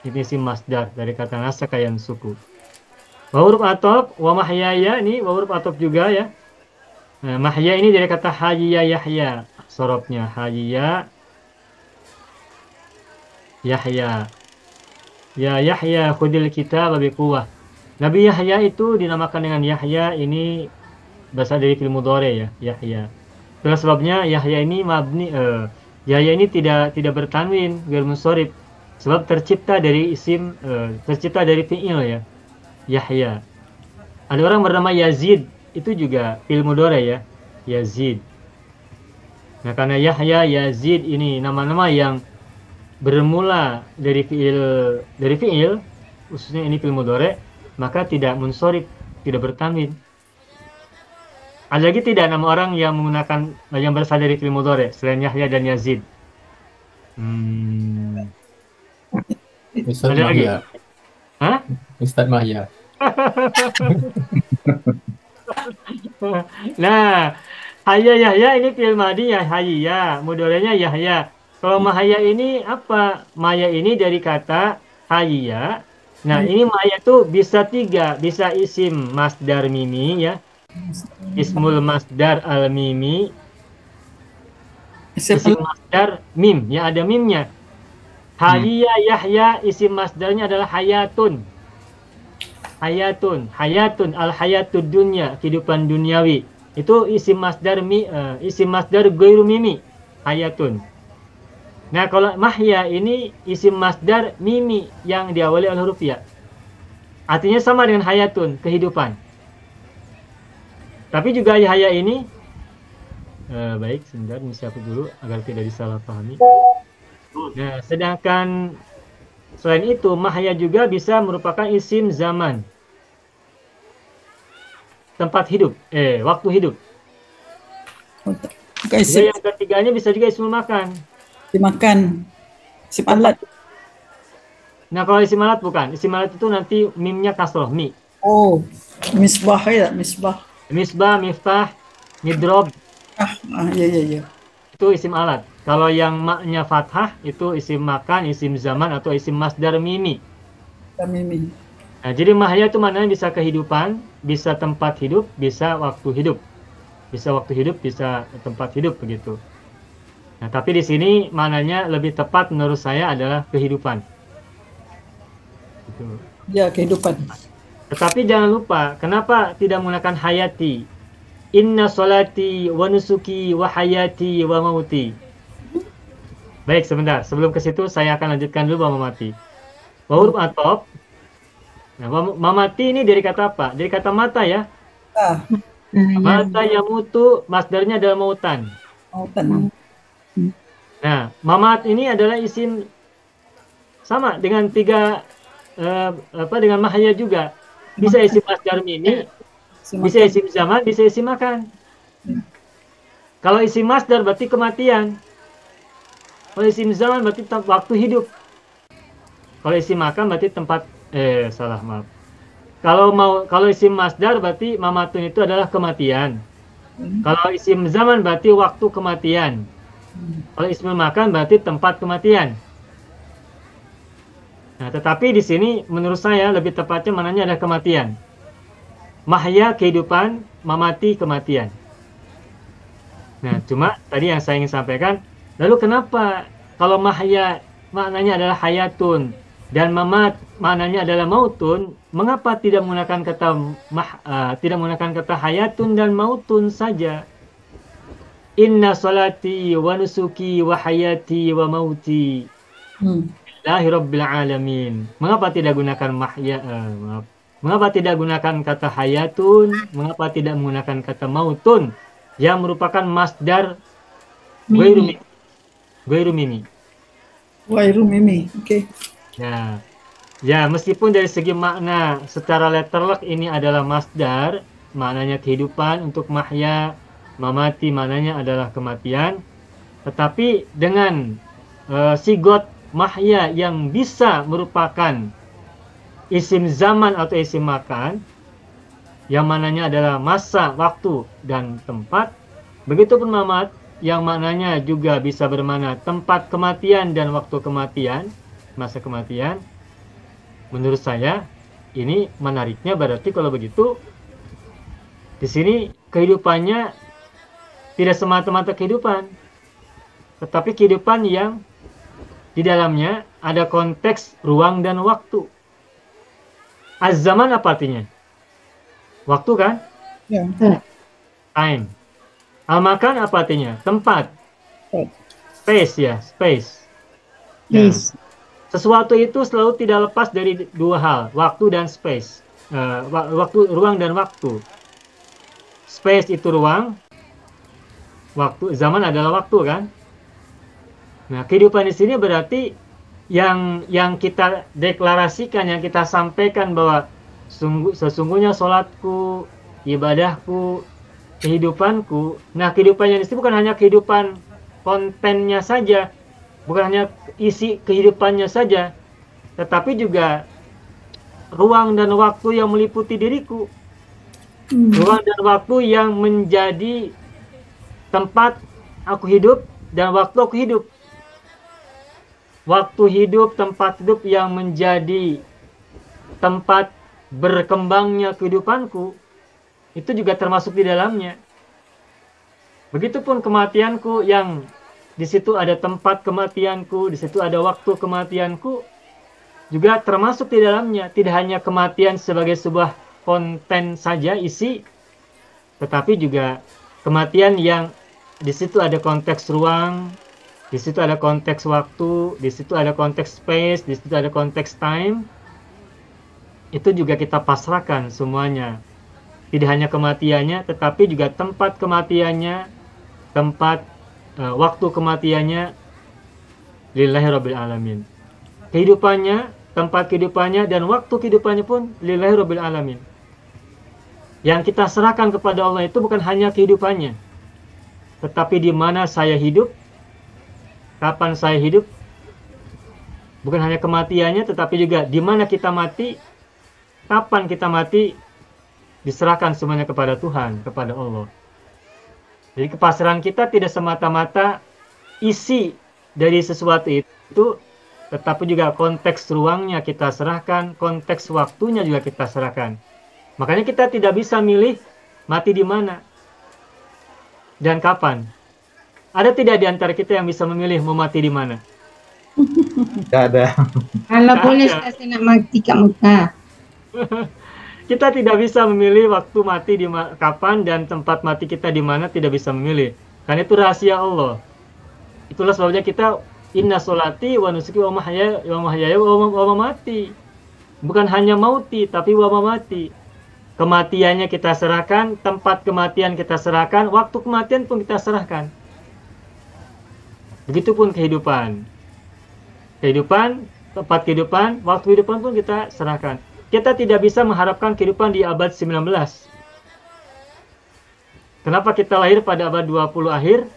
Ini si masdar dari kata nasaka yansuku. Wa huruf atop wa mahyaya, ini wa huruf atop juga ya. Nah, mahya ini dari kata hayya yahya, sorobnya hayya Yahya. Ya Yahya khudil kitab biquwwah. Nabi Yahya itu dinamakan dengan Yahya, ini berasal dari fi'il mudhari ya, Yahya. Itulah sebabnya Yahya ini mabni, Yahya ini tidak bertanwin, ghair munsharif. Sebab tercipta dari isim, tercipta dari fi'il ya, Yahya. Ada orang bernama Yazid, itu juga fi'il mudhari ya, Yazid. Nah, karena Yahya, Yazid ini nama-nama yang bermula dari fi'il, khususnya ini fi'il mudhari, maka tidak munsharif, tidak bertanwin. Ada lagi tidak nama orang yang menggunakan yang berasal dari fi'il mudhari selain Yahya dan Yazid? Ustaz Ada lagi? Mahya. Hah? Ustaz Mahya. Nah, hayya Yahya ini fi'il madhi ya, hayya, mudhari'nya Yahya. Kalau mahaya ini apa? Maya ini dari kata hayya. Nah, ini maya itu bisa tiga, bisa isim masdar mimi ya. Ismul masdar al-mimi. Isim masdar mim, ya ada mimnya. Hayya Yahya, isim masdarnya adalah hayatun. Hayatun al-hayatud dunya, kehidupan duniawi. Itu isim masdar ghairu mimi, hayatun. Nah, kalau mahya ini isim masdar mimi yang diawali oleh huruf ya. Artinya sama dengan hayatun, kehidupan. Tapi juga Yahya ini baik, sebentar mesti aku dulu agar tidak disalahpahami. Nah, sedangkan selain itu mahya juga bisa merupakan isim zaman. Tempat hidup, waktu hidup. Juga yang ketiganya bisa juga isim makan. Dimakan. Isim alat. Nah, kalau isim alat bukan. Isim alat itu nanti mimnya kasroh, mi. Oh, misbah ya, misbah. Misbah, miftah, midrob. Iya. Itu isim alat. Kalau yang maknya fathah itu isim makan, isim zaman, atau isim masdar mimi. Mimi. Nah, jadi mahya itu maknanya bisa kehidupan, bisa tempat hidup, bisa waktu hidup. Bisa waktu hidup, bisa tempat hidup begitu. Nah, tapi di sini maknanya lebih tepat menurut saya adalah kehidupan. Gitu. Ya, kehidupan. Tetapi jangan lupa, kenapa tidak menggunakan hayati? Inna solati wa nusuki wa hayati wa mauti. Baik, sebentar. Sebelum ke situ, saya akan lanjutkan dulu mamati. Wa huruf atop. Nah, mamati ini dari kata apa? Dari kata mata ya. Ah, Mata yamutu, masdarnya adalah mautan. Mautan. Nah, mamat ini adalah isim sama dengan dengan mahya juga. Bisa isim masdar mimi, bisa isim zaman, bisa isim makan. Kalau isim masdar berarti kematian. Kalau isim zaman berarti waktu hidup. Kalau isim makan berarti tempat salah, maaf. Kalau isim masdar berarti mamatun itu adalah kematian. Kalau isim zaman berarti waktu kematian. Kalau isim makan berarti tempat kematian. Nah, tetapi di sini menurut saya lebih tepatnya mananya adalah kematian. Mahya kehidupan, mamati kematian. Nah, cuma tadi yang saya ingin sampaikan, lalu kenapa kalau mahya maknanya adalah hayatun dan mamat maknanya adalah mautun, mengapa tidak menggunakan kata hayatun dan mautun saja? Inna salati wa nusuki wa hayati wa mauti lillahi rabbil alamin. Mengapa tidak gunakan mengapa tidak gunakan kata hayatun? Mengapa tidak menggunakan kata mautun yang merupakan masdar ghairu mimi? Wairu mimi. Oke. Ya, meskipun dari segi makna secara letterlock ini adalah masdar, maknanya kehidupan, untuk mahya, mamati maknanya adalah kematian, tetapi dengan sigot mahya yang bisa merupakan isim zaman atau isim makan, yang mananya adalah masa, waktu, dan tempat. Begitupun mamat yang maknanya juga bisa bermakna tempat kematian dan waktu kematian, masa kematian. Menurut saya ini menariknya berarti kalau begitu di sini kehidupannya tidak semata-mata kehidupan, tetapi kehidupan yang di dalamnya ada konteks ruang dan waktu. Az-zaman apa artinya? Waktu kan? Ya. Time. Al-makan apa artinya? Tempat. Space ya, space. Yes. Sesuatu itu selalu tidak lepas dari dua hal, waktu dan space. Waktu, ruang dan waktu. Space itu ruang, waktu, zaman adalah waktu kan? Nah, kehidupan di sini berarti yang kita deklarasikan, yang kita sampaikan bahwa sesungguhnya sholatku, ibadahku, kehidupanku. Nah, kehidupannya di sini bukan hanya kehidupan kontennya saja, bukan hanya isi kehidupannya saja, tetapi juga ruang dan waktu yang meliputi diriku. Ruang dan waktu yang menjadi tempat aku hidup dan waktu aku hidup. Waktu hidup, tempat hidup yang menjadi tempat berkembangnya kehidupanku, itu juga termasuk di dalamnya. Begitupun kematianku, yang di situ ada tempat kematianku, di situ ada waktu kematianku, juga termasuk di dalamnya. Tidak hanya kematian sebagai sebuah konten saja, isi, tetapi juga kematian yang di situ ada konteks ruang, di situ ada konteks waktu, di situ ada konteks space, di situ ada konteks time. Itu juga kita pasrahkan semuanya. Tidak hanya kematiannya, tetapi juga tempat kematiannya, tempat waktu kematiannya, lillahi rabbil alamin. Kehidupannya, tempat kehidupannya, dan waktu kehidupannya pun lillahi rabbil alamin. Yang kita serahkan kepada Allah itu bukan hanya kehidupannya, tetapi di mana saya hidup, kapan saya hidup, bukan hanya kematiannya, tetapi juga di mana kita mati, kapan kita mati, diserahkan semuanya kepada Tuhan, kepada Allah. Jadi kepasrahan kita tidak semata-mata isi dari sesuatu itu, tetapi juga konteks ruangnya kita serahkan, konteks waktunya juga kita serahkan. Makanya kita tidak bisa milih mati di mana dan kapan. Ada tidak di antara kita yang bisa memilih mau mati di mana? Tidak ada. Kalau boleh saya nak mati kat Mekah. Kita tidak bisa memilih waktu mati kapan dan tempat mati kita di mana, tidak bisa memilih. Karena itu rahasia Allah. Itulah sebabnya kita inna sholati wa nusuki wa mahyaya wa mamati. Bukan hanya mauti, tapi wa mamati. Kematiannya kita serahkan, tempat kematian kita serahkan, waktu kematian pun kita serahkan. Begitupun kehidupan. Kehidupan, tempat kehidupan, waktu kehidupan pun kita serahkan. Kita tidak bisa mengharapkan kehidupan di abad 19. Kenapa kita lahir pada abad 20 akhir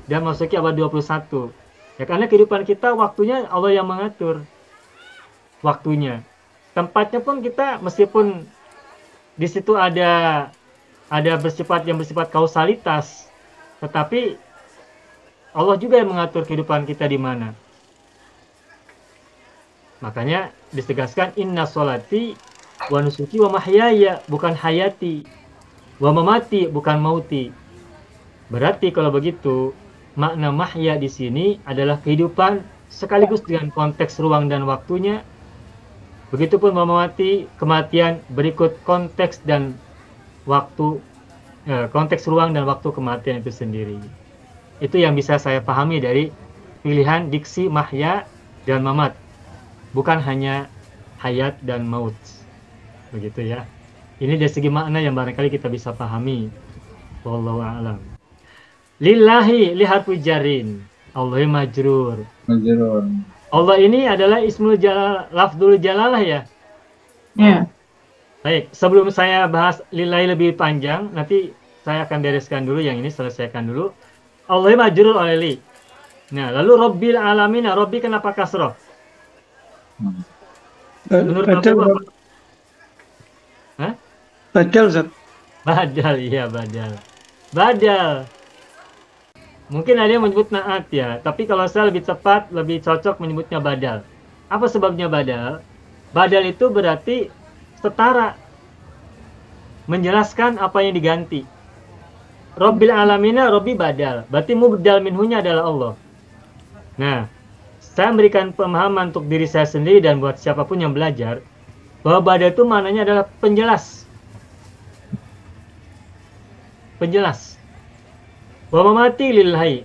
dan masuki abad 21? Ya karena kehidupan kita waktunya Allah yang mengatur. Waktunya. Tempatnya pun kita meskipun di situ ada bersifat kausalitas, tetapi Allah juga yang mengatur kehidupan kita di mana. Makanya ditegaskan inna sholati wa nusuki wa mahyaya, bukan hayati, wa mamati, bukan mauti. Berarti kalau begitu makna mahya di sini adalah kehidupan sekaligus dengan konteks ruang dan waktunya. Begitupun mamati, kematian berikut konteks dan waktu, konteks ruang dan waktu kematian itu sendiri. Itu yang bisa saya pahami dari pilihan diksi mahya dan mamat. Bukan hanya hayat dan maut. Begitu ya. Ini dari segi makna yang barangkali kita bisa pahami. Wallahu a'lam. Lillahi liharfu jarin. Allahi majrur. Majrur. Allah ini adalah ismul jalal, lafzul jalalah ya. Ya. Baik, sebelum saya bahas lillahi lebih panjang, nanti saya akan bereskan dulu yang ini, selesaikan dulu. Allahi majrur oleh li. Nah, lalu Rabbil alamin, Rabbi kenapa kasroh? Menurut Badal, Bapak apa? Hah? badal, Zat. Badal, iya badal. Badal. Mungkin ada yang menyebut naat ya, tapi kalau saya lebih tepat, lebih cocok menyebutnya badal. Apa sebabnya badal? Badal itu berarti setara, menjelaskan apa yang diganti. Rabbil alamina, Rabbi badal. Berarti mubdal minhunya adalah Allah. Nah, saya memberikan pemahaman untuk diri saya sendiri dan buat siapapun yang belajar, bahwa badal itu maknanya adalah penjelas. Penjelas. Wa mamati lillahi.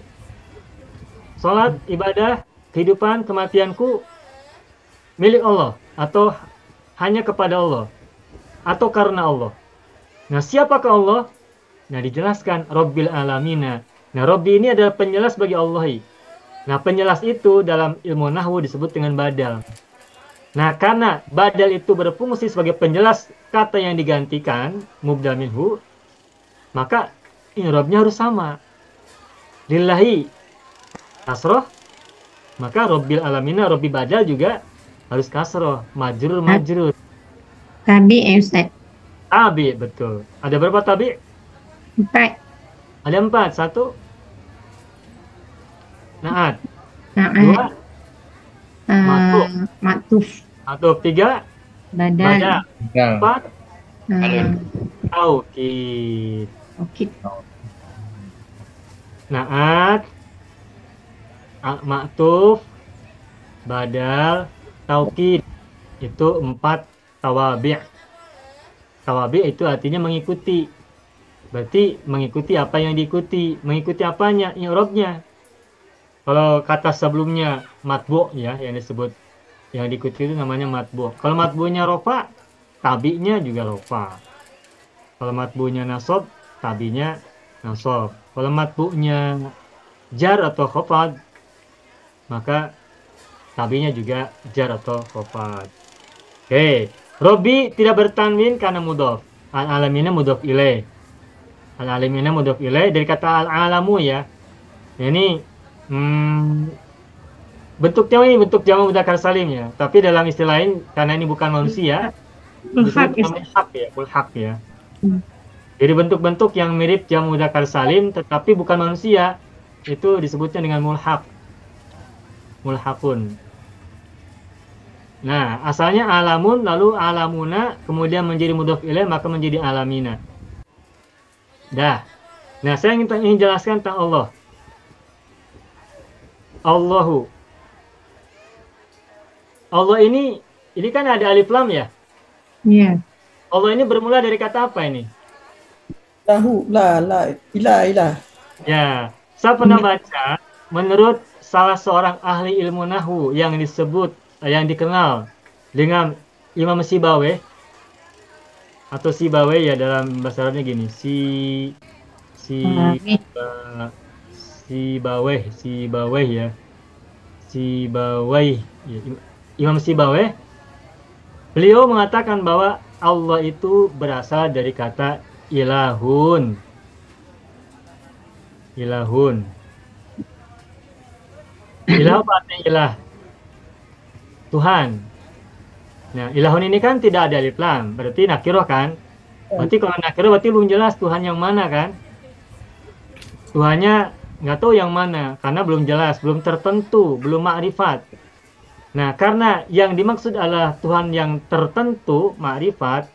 Salat, ibadah, kehidupan, kematianku milik Allah atau hanya kepada Allah atau karena Allah. Nah, siapakah Allah? Nah, dijelaskan Rabbil alamina. Nah, Rabbi ini adalah penjelas bagi Allah. Nah, penjelas itu dalam ilmu nahwu disebut dengan badal. Nah, karena badal itu berfungsi sebagai penjelas kata yang digantikan, mubdal minhu, maka i'rabnya harus sama. Lillahi kasroh, maka Rabbil alamina, Rabbi badal juga harus kasroh, majrur. Tabi Ustaz. Tabi, betul. Ada berapa tabi? 4. Ada 4. 1 naat, Naat. 2 maktuf, Maktuf. 3 badal, Badal. 4 Alun. taukid. Oke. Naat, maktuf, badal, taukid. Itu 4 tawabi'. Tawabi' itu artinya mengikuti. Berarti mengikuti apa yang diikuti. Mengikuti apanya? I'rabnya. Kalau kata sebelumnya matbu' ya, yang disebut yang diikuti itu namanya matbu'. Kalau matbu'nya rofa, tabi'nya juga rofa. Kalau matbu'nya nasab, tabi'nya nasab. Kalau matbu'nya jar atau khafad, maka tabi'nya juga jar atau khafad. Oke, Rabbi tidak bertanwin karena mudhof. Al-alamina mudhof ilaih. Al-alamina mudhof ilaih dari kata al-alamu ya. Ini bentuknya ini bentuk jamak mudzakkar salim ya. Tapi dalam istilah lain karena ini bukan manusia, disebut mulhaq ya, mulhaq ya. Jadi bentuk-bentuk yang mirip jamak mudzakkar salim tetapi bukan manusia, itu disebutnya dengan mulhaq. Mulhaqun. Nah, asalnya alamun lalu alamuna kemudian menjadi mudhof ilaih maka menjadi alamina. Dah. Nah, saya ingin jelaskan tentang Allah. Allahu. Allah ini kan ada alif lam ya. Iya. Allah ini bermula dari kata apa ini? Lahu, la, ilah. Ya, saya pernah baca menurut salah seorang ahli ilmu nahu yang yang dikenal dengan Imam Sibawayh atau Sibawayh ya dalam bahasa Arabnya gini, ba- Sibawayh ya. Sibawayh ya, Imam Sibawayh beliau mengatakan bahwa Allah itu berasal dari kata ilahun. Ilahun. Ilah apa artinya ilah? Tuhan. Nah, ilahun ini kan tidak ada alif lam, berarti nakiroh kan? Berarti kalau nakiroh berarti belum jelas Tuhan yang mana kan? Tuhannya nggak tahu yang mana, karena belum jelas, belum tertentu, belum ma'rifat. Nah, karena yang dimaksud adalah Tuhan yang tertentu, ma'rifat,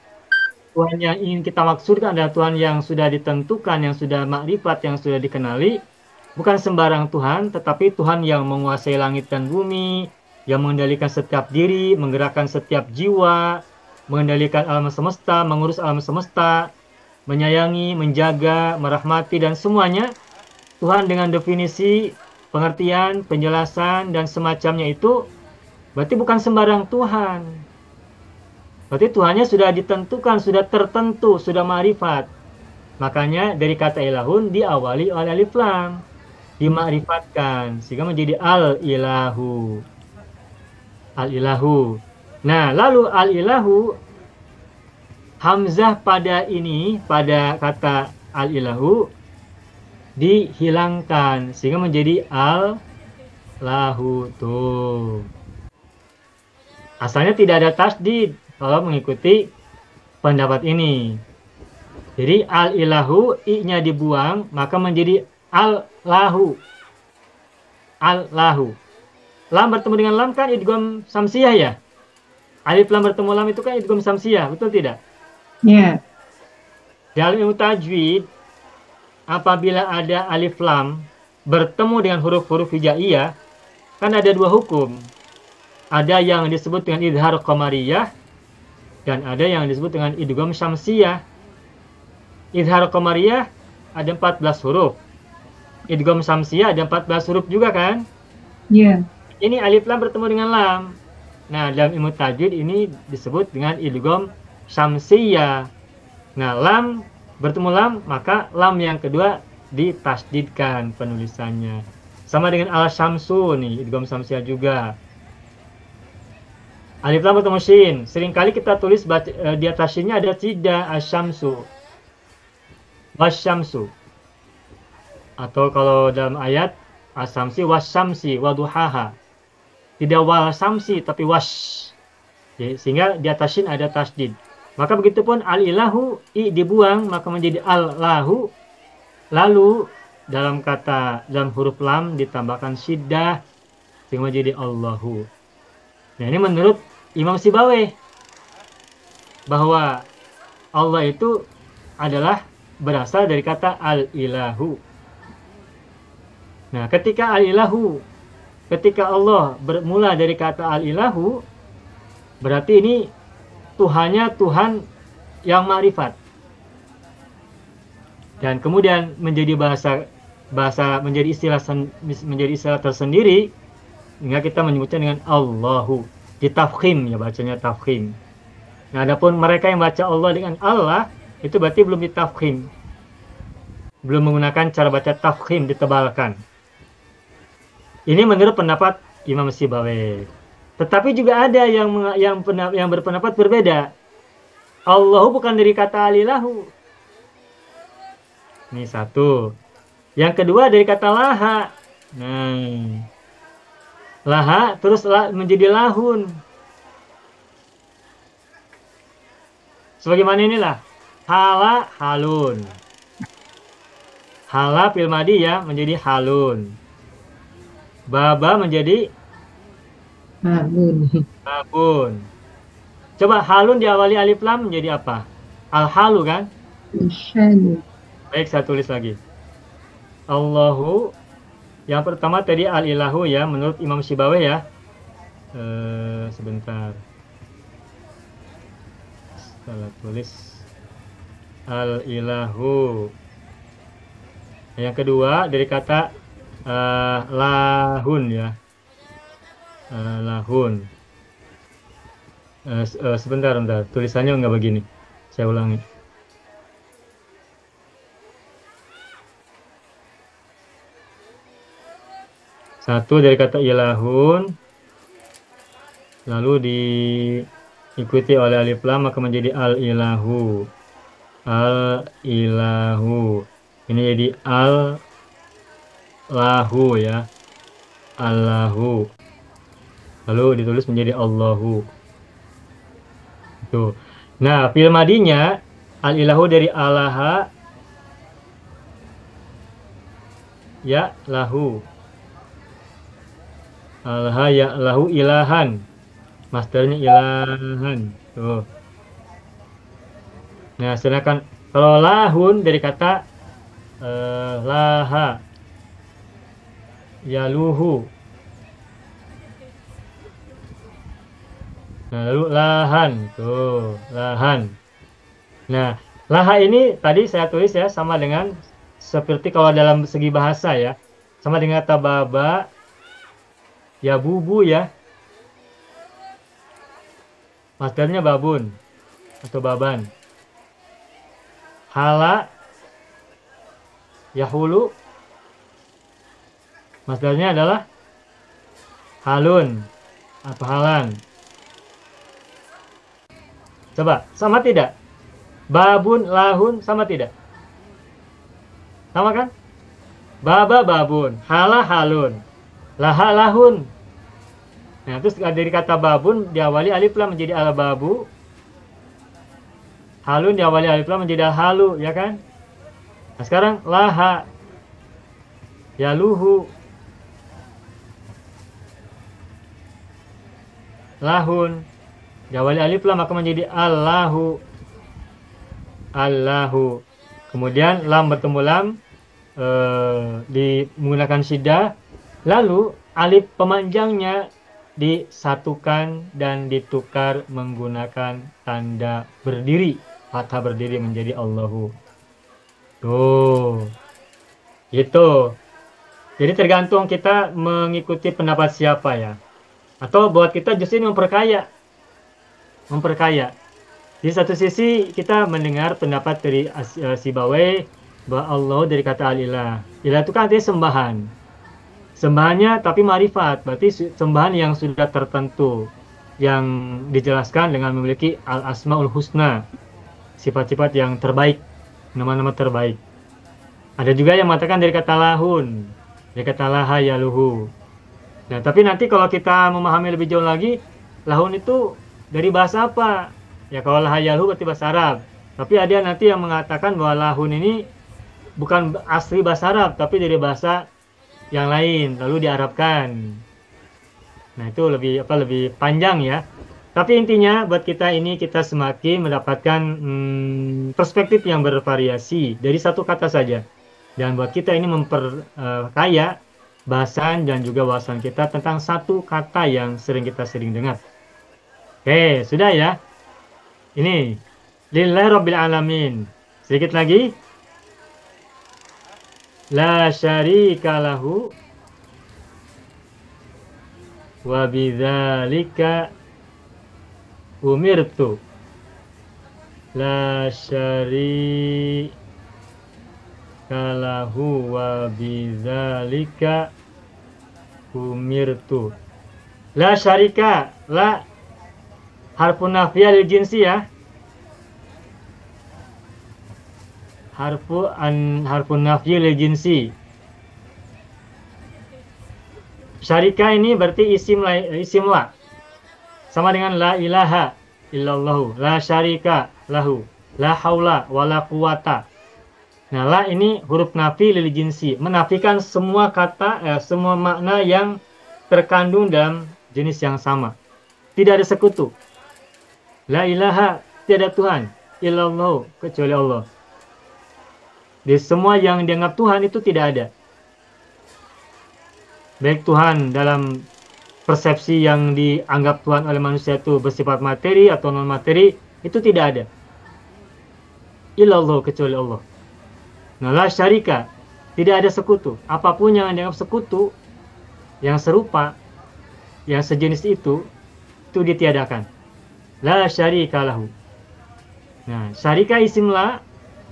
Tuhan yang ingin kita maksudkan adalah Tuhan yang sudah ditentukan, yang sudah ma'rifat, yang sudah dikenali, bukan sembarang Tuhan, tetapi Tuhan yang menguasai langit dan bumi, yang mengendalikan setiap diri, menggerakkan setiap jiwa, mengendalikan alam semesta, mengurus alam semesta, menyayangi, menjaga, merahmati, dan semuanya. Tuhan dengan definisi, pengertian, penjelasan, dan semacamnya itu berarti bukan sembarang Tuhan. Berarti Tuhannya sudah ditentukan, sudah tertentu, sudah ma'rifat. Makanya dari kata ilahun diawali oleh alif lam, dima'rifatkan sehingga menjadi al-ilahu. Al-ilahu. Nah, lalu al-ilahu, hamzah pada kata al-ilahu dihilangkan sehingga menjadi al-lahu tuh. Asalnya tidak ada tasdid kalau mengikuti pendapat ini. Jadi al-ilahu, i-nya dibuang, maka menjadi al-lahu. Al-lahu. Lam bertemu dengan lam kan idgham samsiyah ya? Alif lam bertemu lam itu kan idgham samsiyah, betul tidak? Ya. Dalam ilmu tajwid, apabila ada alif lam bertemu dengan huruf-huruf hijaiyah, kan ada dua hukum. Ada yang disebut dengan idhar qamariyah dan ada yang disebut dengan idgham syamsiyah. Idhar qamariyah ada 14 huruf. Idgham syamsiyah ada 14 huruf juga kan? Ya. Ini alif lam bertemu dengan lam. Nah, dalam ilmu tajwid ini disebut dengan idgham syamsiyah. Nah, lam bertemu lam, maka lam yang kedua ditasdidkan penulisannya. Sama dengan al-syamsu nih, idgham syamsiyah juga. Alif lam bertemu shin. Seringkali kita tulis di atas shinnya ada tidak asyamsu. Wasyamsu. Atau kalau dalam ayat asyamsi wasyamsi waduhaha. Tidak wal samsi tapi wash. Sehingga di atas shin ada tasdid. Maka begitu pun al-ilahu, i dibuang maka menjadi al-lahu. Lalu dalam huruf lam ditambahkan syiddah sehingga menjadi Allahu. Nah, ini menurut Imam Sibawayh bahwa Allah itu adalah berasal dari kata al-ilahu. Nah, ketika Allah bermula dari kata al-ilahu, berarti ini Tuhannya Tuhan yang ma'rifat. Dan kemudian menjadi menjadi istilah tersendiri hingga kita menyebutnya dengan Allahu. Ditafkhim ya, bacanya tafkhim. Nah, adapun mereka yang baca Allah dengan Allah itu berarti belum ditafkhim. Belum menggunakan cara baca tafkhim, ditebalkan. Ini menurut pendapat Imam Sibawayh. Tetapi juga ada yang berpendapat berbeda. Allahu bukan dari kata alilahu. Ini satu. Yang kedua dari kata laha. Nah, laha terus menjadi lahun. Sebagaimana inilah. Hala halun. Hala fil madi ya menjadi halun. Baba menjadi babun. Coba halun diawali alif lam menjadi apa? Al-halu kan? Baik, saya tulis lagi. Allahu. Yang pertama tadi al-ilahu ya, menurut Imam Sibawayh ya. Sebentar. salah tulis. Al-ilahu. Yang kedua dari kata lahun ya. Lahun. Sebentar, tulisannya nggak begini. Saya ulangi. Satu dari kata ilahun, lalu diikuti oleh alif lam maka menjadi al-ilahu. Al-ilahu. Ini jadi al-lahu ya. Allahu. Lalu ditulis menjadi Allahu. Tuh. Nah, fi'il madinya al-ilahu dari alaha ya lahu. Alaha ya lahu ilahan. Masternya ilahan. Tuh. Nah, sedangkan kalau lahun dari kata laha yaluhu. Nah, lalu lahan. Tuh, lahan. Nah, laha ini tadi saya tulis ya sama dengan seperti kalau dalam segi bahasa ya. Sama dengan kata baba ya bubu ya. Masternya babun atau baban. Hala yahulu. Masternya adalah halun atau halan. Coba, sama tidak? Babun, lahun, sama tidak? Sama kan? Baba babun, hala halun, laha lahun. Nah, terus dari kata babun diawali alif lam menjadi al-babu. Halun diawali alif lam menjadi al-halu, ya kan? Nah, sekarang laha yaluhu. Lahun diawali alif lam maka menjadi allahu. Allahu. Kemudian lam bertemu lam menggunakan syiddah. Lalu alif pemanjangnya disatukan dan ditukar menggunakan tanda berdiri. Fathah berdiri menjadi Allahu. Tuh. Gitu. Jadi tergantung kita mengikuti pendapat siapa ya. Atau buat kita justru ini memperkaya. Memperkaya. Di satu sisi kita mendengar pendapat dari Sibawai bahwa Allah dari kata al-ilah. Ilah itu kan artinya sembahan. Sembahannya tapi marifat, berarti sembahan yang sudah tertentu, yang dijelaskan dengan memiliki al-asmaul husna, sifat-sifat yang terbaik, nama-nama terbaik. Ada juga yang mengatakan dari kata lahun, dari kata laha yaluhu. Nah, tapi nanti kalau kita memahami lebih jauh lagi, lahun itu dari bahasa apa? Ya kalau laha yaluhu berarti bahasa Arab. Tapi ada nanti yang mengatakan bahwa lahun ini bukan asli bahasa Arab, tapi dari bahasa yang lain lalu diarabkan. Nah, itu lebih panjang ya. Tapi intinya buat kita ini kita semakin mendapatkan perspektif yang bervariasi dari satu kata saja. Dan buat kita ini memperkaya bahasan dan juga wawasan kita tentang satu kata yang kita sering dengar. Oke, sudah ya. Ini lillahi rabbil alamin. Sedikit lagi. La syarika lahu wa bidzalika umirtu. La syarika lahu wa bidzalika umirtu. La syarika, la harfun nafiyah lil jinsi ya. Harfun nafyi lil jinsi. Syarika ini berarti isim la. Sama dengan la ilaha illallahu, la syarika lahu, la haula wala quwata. Nah, la ini huruf nafi lil jinsi, menafikan semua kata semua makna yang terkandung dalam jenis yang sama. Tidak ada sekutu. La ilaha, tiada Tuhan, illallahu, kecuali Allah. Di semua yang dianggap Tuhan itu tidak ada. Baik Tuhan dalam persepsi yang dianggap Tuhan oleh manusia itu bersifat materi atau non materi, itu tidak ada. illallah, kecuali Allah. Nah, la syarika, tidak ada sekutu. Apapun yang dianggap sekutu, yang serupa, yang sejenis itu ditiadakan. La syarika lahu. Nah, syarika isim la,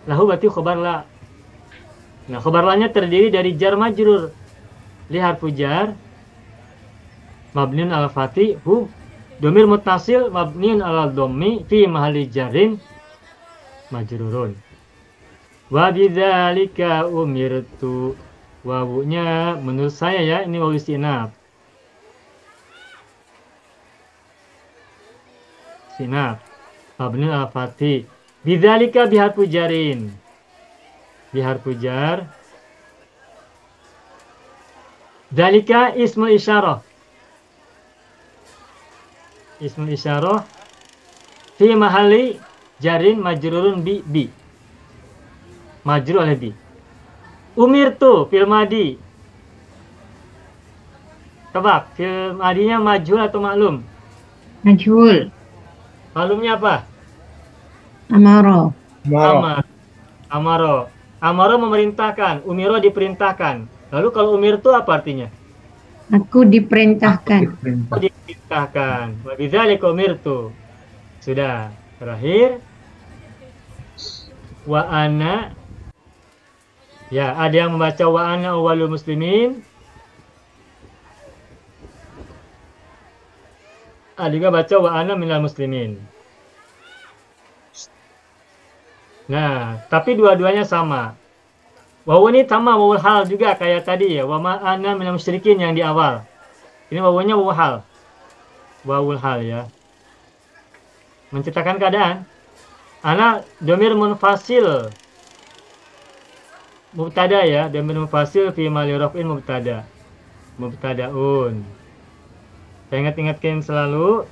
lahu berarti khobar la. Nah, khobar la-nya terdiri dari jar majrur. Li harfu jar, mabniun ala fatih, hu, domir muttasil, mabniun ala dhammi, fi mahalli jarrin, majrurun. Wa bidzalika umirtu. Wawunya menurut saya ya, ini wawu istinaf. Sinaf. Mabniun ala fatih. Bidzalika biharfu jarin. Biharfu jar. Dzalika ismul isyarah. Ismul isyarah fi mahalli jarin majrurun bi. Majrur oleh bi. Umirtu fil madi. Tebak, fil madinya majhul atau maklum? Majhul. Maklumnya apa? Amaro. Amaro. Amaro memerintahkan, umiro diperintahkan. Lalu kalau umirtu apa artinya? Aku diperintahkan. Diperintahkan. Wa bidzalika umirtu. Sudah. Terakhir. Wa ana. Ya, ada yang membaca wa ana awwalul muslimin. Ada juga baca wa ana minal muslimin. Nah, tapi dua-duanya sama. Wawu ini sama wawu hal juga kayak tadi ya. Wa ma ana minal musyrikin yang di awal. Ini wawunya wawu hal. Wawul hal ya. Menceritakan keadaan. Ana domir munfasil. Mubtada ya, domir munfasil fi mali raf'in mubtada. Mubtadaun. Saya ingat-ingatkan selalu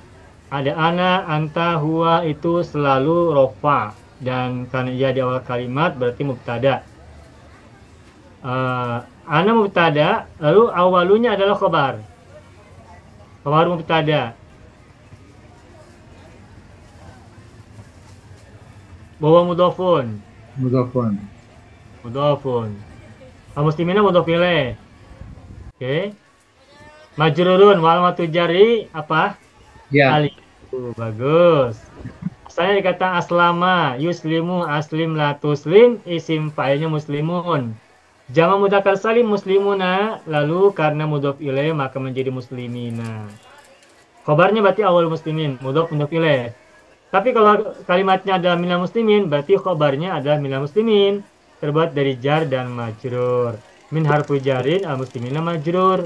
ada ana, anta, huwa itu selalu rofa, dan karena ia di awal kalimat berarti mubtada. Ana mubtada, lalu awalunya adalah khobar. Khobar mubtada. Bahwa mudhafun. Mudhafun. Muslimina mudhaf ilaih. Oke. Majrurun wal matu jari apa? Ya. Alif. Bagus. Saya dikata aslama, yuslimu, aslim, la tuslim, isim fa'ilnya muslimun. Jama mudzakkar salim muslimuna, lalu karena mudhaf ilaih maka menjadi muslimina. Khabarnya berarti awal muslimin, mudhaf ilaih. Tapi kalau kalimatnya adalah minal muslimin, berarti khabarnya adalah minal muslimin, terbuat dari jar dan majrur. Min harfu jarin al muslimina majrur.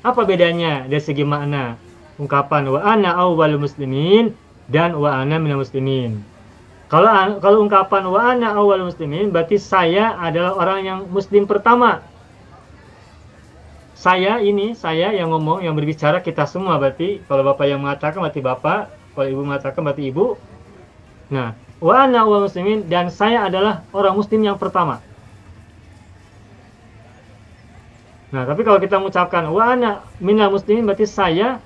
Apa bedanya dari segi makna? Ungkapan wa ana awwalul muslimin dan wa ana minal muslimin. Kalau ungkapan wa ana awwalul muslimin berarti saya adalah orang yang muslim pertama. Saya yang ngomong, yang berbicara kita semua berarti. Kalau bapak yang mengatakan berarti bapak, kalau ibu mengatakan berarti ibu. Nah, wa ana awwalul muslimin dan saya adalah orang muslim yang pertama. Nah, tapi kalau kita mengucapkan wa ana minal muslimin berarti saya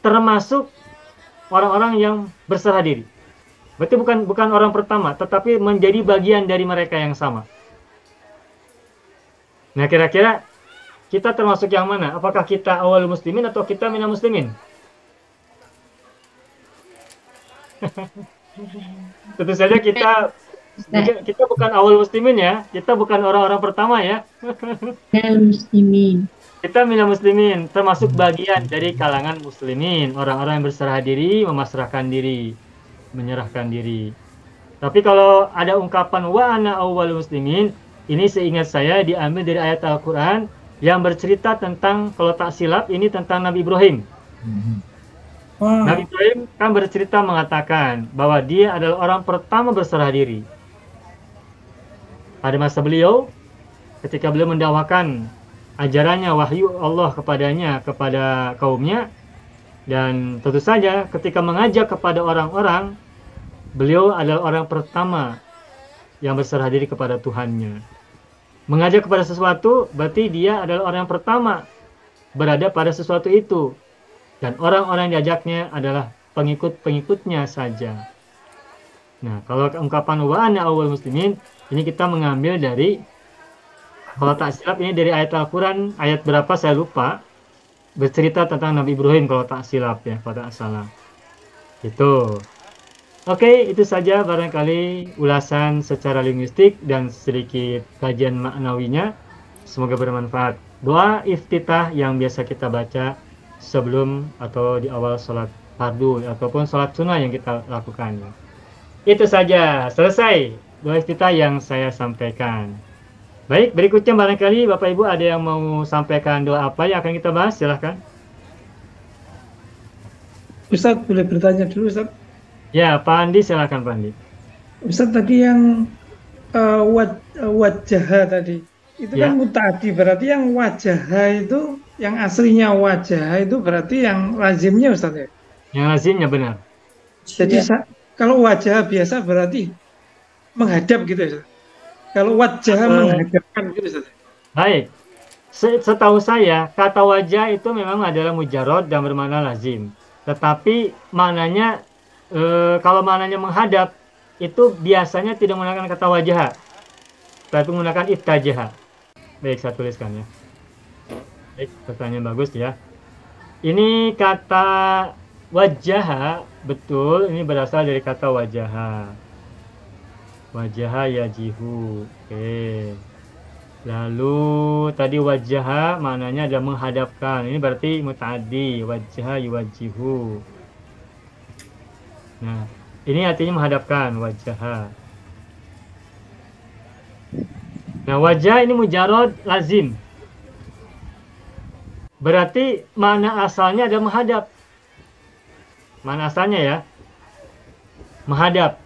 termasuk orang-orang yang berserah diri. Berarti bukan orang pertama, tetapi menjadi bagian dari mereka yang sama. Nah, kira-kira kita termasuk yang mana? Apakah kita awal muslimin atau kita minal muslimin? Tentu saja kita bukan awal muslimin ya. Kita bukan orang-orang pertama ya. Minal muslimin. Kita minal muslimin, termasuk bagian dari kalangan muslimin, orang-orang yang berserah diri, memasrahkan diri, menyerahkan diri. Tapi kalau ada ungkapan wa ana awwalul muslimin, ini seingat saya diambil dari ayat Al-Qur'an yang bercerita tentang, kalau tak silap ini tentang Nabi Ibrahim. Nabi Ibrahim kan bercerita mengatakan bahwa dia adalah orang pertama berserah diri. Pada masa beliau, ketika beliau mendakwakan ajarannya, wahyu Allah kepadanya, kepada kaumnya, dan tentu saja ketika mengajak kepada orang-orang, beliau adalah orang pertama yang berserah diri kepada Tuhannya. Mengajak kepada sesuatu berarti dia adalah orang yang pertama berada pada sesuatu itu, dan orang-orang yang diajaknya adalah pengikut-pengikutnya saja. Nah, kalau ungkapan wa ana awwal muslimin ini kita mengambil dari, kalau tak silap ini dari ayat Al-Quran, ayat berapa saya lupa, bercerita tentang Nabi Ibrahim kalau tak silap ya, kalau tak salah. Itu. Oke, itu saja barangkali ulasan secara linguistik dan sedikit kajian maknawinya. Semoga bermanfaat. Doa iftitah yang biasa kita baca sebelum atau di awal sholat fardu ataupun sholat sunnah yang kita lakukan. Itu saja, selesai doa iftitah yang saya sampaikan. Baik, berikutnya barangkali Bapak Ibu ada yang mau sampaikan doa apa yang akan kita bahas, silahkan. Ustadz boleh bertanya dulu Ustadz. Ya, Pak Andi, silahkan Pak Andi. Ustadz tadi yang wajah tadi itu Ya. kan mutadi, berarti yang wajah itu yang aslinya wajah itu berarti yang lazimnya Ustadz ya. Yang lazimnya benar. Jadi kalau wajah biasa berarti menghadap gitu ya Ustadz. Kalau wajah menghadapkan gitu Ustadz. Baik, setahu saya kata wajah itu memang adalah mujarad dan bermakna lazim. Tetapi maknanya kalau maknanya menghadap itu biasanya tidak menggunakan kata wajah, tapi menggunakan ittajaha. Baik, saya tuliskan ya. Baik, pertanyaan bagus ya. Ini kata wajaha, betul, ini berasal dari kata wajaha. Wajaha yajihu. Oke. Lalu tadi wajaha maknanya adalah menghadapkan. Ini berarti muta'addi, wajaha yuwajihu. Nah, ini artinya menghadapkan, wajaha. Nah, wajah ini mujarad lazim. Berarti makna asalnya adalah menghadap. Makna asalnya ya, menghadap.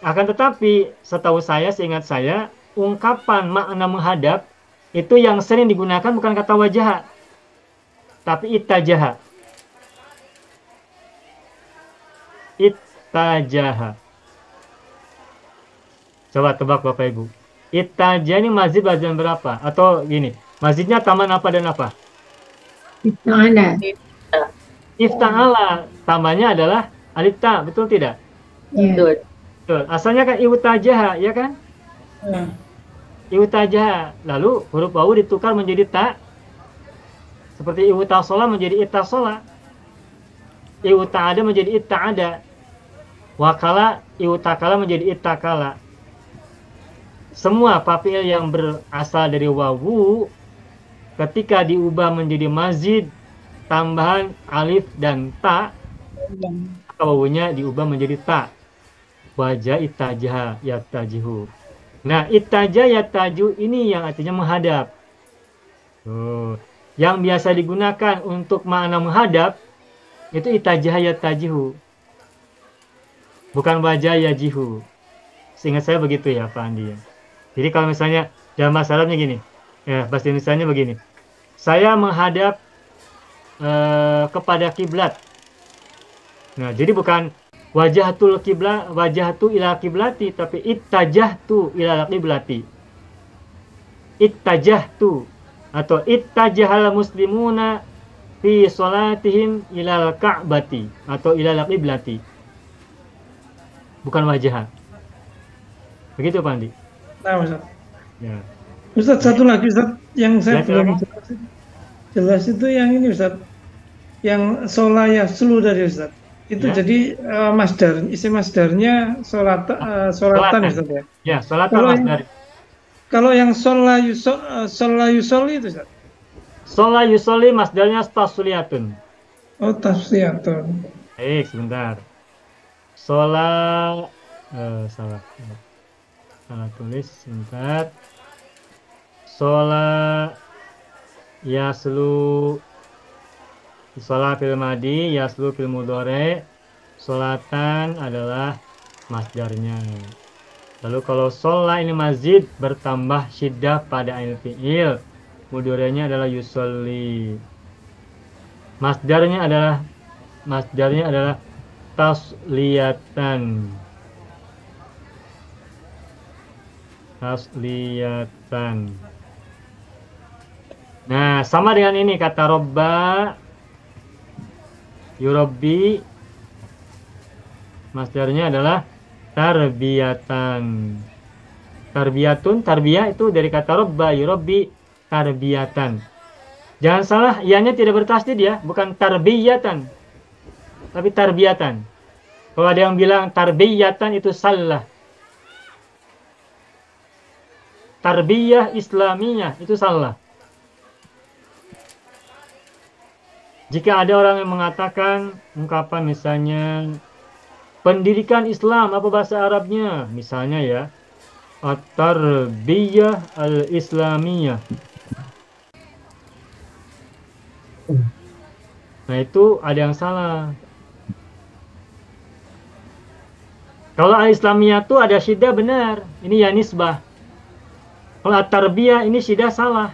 Akan tetapi, setahu saya, seingat saya, ungkapan makna menghadap itu yang sering digunakan bukan kata wajah, tapi ittajaha. Ittajaha. Coba tebak Bapak Ibu. Ittajaha ini masjid bagian berapa? Atau gini, masjidnya taman apa dan apa? Ifta'ala. Ifta'ala. Tamannya adalah alifta, betul tidak? Ya. Betul. Asalnya kan iwtajaha, ya kan? Iwtajaha. Lalu huruf wawu ditukar menjadi ta. Seperti iwtasola menjadi ittasola. Iwta'ada menjadi itta'ada. Wakala iwtakala menjadi ittakala. Semua fa'il yang berasal dari wawu ketika diubah menjadi mazid tambahan alif dan ta, maka wawunya diubah menjadi ta. Wajah ittajaha yattajihu. Nah, ittaja yattaju ini yang artinya menghadap. Yang biasa digunakan untuk makna menghadap itu ittajaha yattajihu. Bukan wajah yajihu. Seingat saya begitu ya Pak Andi. Jadi kalau misalnya dalam bahasa Arabnya gini, ya bahasa Indonesianya begini. Saya menghadap kepada kiblat. Nah, jadi bukan wajahtul kiblat, wajahtu ila kiblati, tapi ittajahtu ila kiblati. Ittajahtu atau ittajahal muslimuna fi salatihim ila ka'bati atau ila kiblati. Bukan wajah. Begitu Pak Andi. Nah, Ustaz. Ya. Ustaz, satu lagi Ustaz yang saya Ya, belum silakan. jelas itu yang ini Ustaz. Yang shola yaslu dari Ustaz. Itu Ya. jadi masdar, isi masdarnya sholatan Ustaz ya. Ya, salat Kalau masdar. Kalau yang shola yusoli itu Ustaz. Shola yusoli masdarnya tasliyatun. Oh, tasfiyatun. Baik, sebentar. Shola salah tulis sebentar. Shola yaslu, shola fil madi, yaslu fil mudhari, sholatan adalah masdarnya. Lalu kalau shola ini mazid bertambah syiddah pada ain fi'il, mudhari'nya adalah yusolli. Masdarnya adalah tasliyatan. Tasliyatan. Nah, sama dengan ini kata robba, yurabbi. Masdarnya adalah tarbiyatan. Tarbiyatun, tarbiyah itu dari kata robba, yurabbi, tarbiyatan. Jangan salah, ianya tidak bertasdid ya, bukan tarbiyatan, tapi tarbiyatan. Kalau ada yang bilang tarbiyatan itu salah. Tarbiyah Islamiyah itu salah. Jika ada orang yang mengatakan ungkapan misalnya pendidikan Islam, apa bahasa Arabnya? Misalnya ya, at-tarbiyah al-islamiyah. Nah itu ada yang salah. Kalau al-islamiyah itu ada syiddah benar, ini ya nisbah. Kalau at-tarbiyah ini syiddah salah.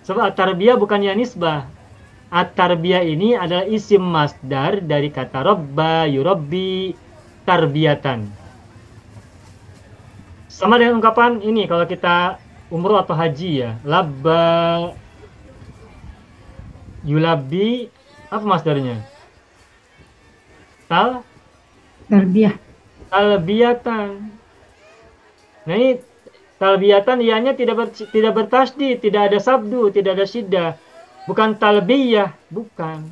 Sebab at-tarbiyah bukan ya nisbah. At-tarbiyah ini adalah isim masdar dari kata robba, yurabbi, tarbiyatan. Sama dengan ungkapan ini kalau kita umroh atau haji ya, labba, yulabbi, apa masdarnya? Tarbiyah. Talbiyatan. Nah ini talbiyatan ianya tidak bertasdid, tidak ada sabdu, tidak ada syiddah. Bukan talbiyah, bukan.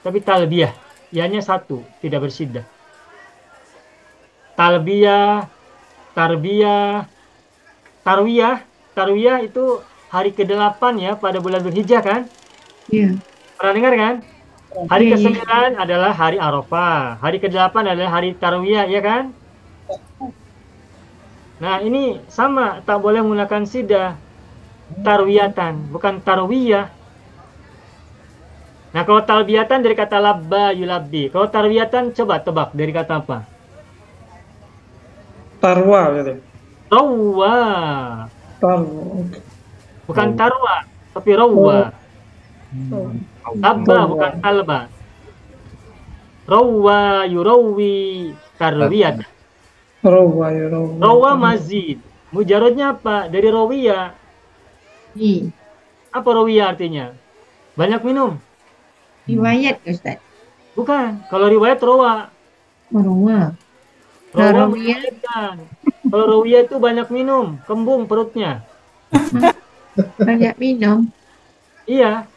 Tapi talbiyah, ianya satu, tidak bersyiddah. Talbiyah, tarbiyah, tarwiyah itu hari ke-8 ya pada bulan Dzulhijjah kan? Iya. Pernah dengar kan? Hari Iya, iya. ke-9 adalah hari Arafah, hari ke-8 adalah hari tarwiyah ya kan? Nah, ini sama, tak boleh menggunakan syiddah. Tarwiyatan, bukan tarwiyah. Nah, kalau talbiyatan dari kata labba yulabbi. Kalau tarwiyatan coba tebak dari kata apa? Tarwa gitu. Rawwa. Tarwa. Bukan tarwa, tapi rawwa. Labba bukan talba. Rawwa yurawwi tarwiyatan. Rawa ya rawa. Rawa mazid. Mujarodnya apa? Dari rawiya. Iya. Apa rawiya artinya? Banyak minum. Riwayat Ustaz. Bukan. Kalau riwayat rawa. Rawa. Rawa Rawiyah. meriwayatkan. Kalau rawiya itu banyak minum, kembung perutnya. Banyak minum. Iya.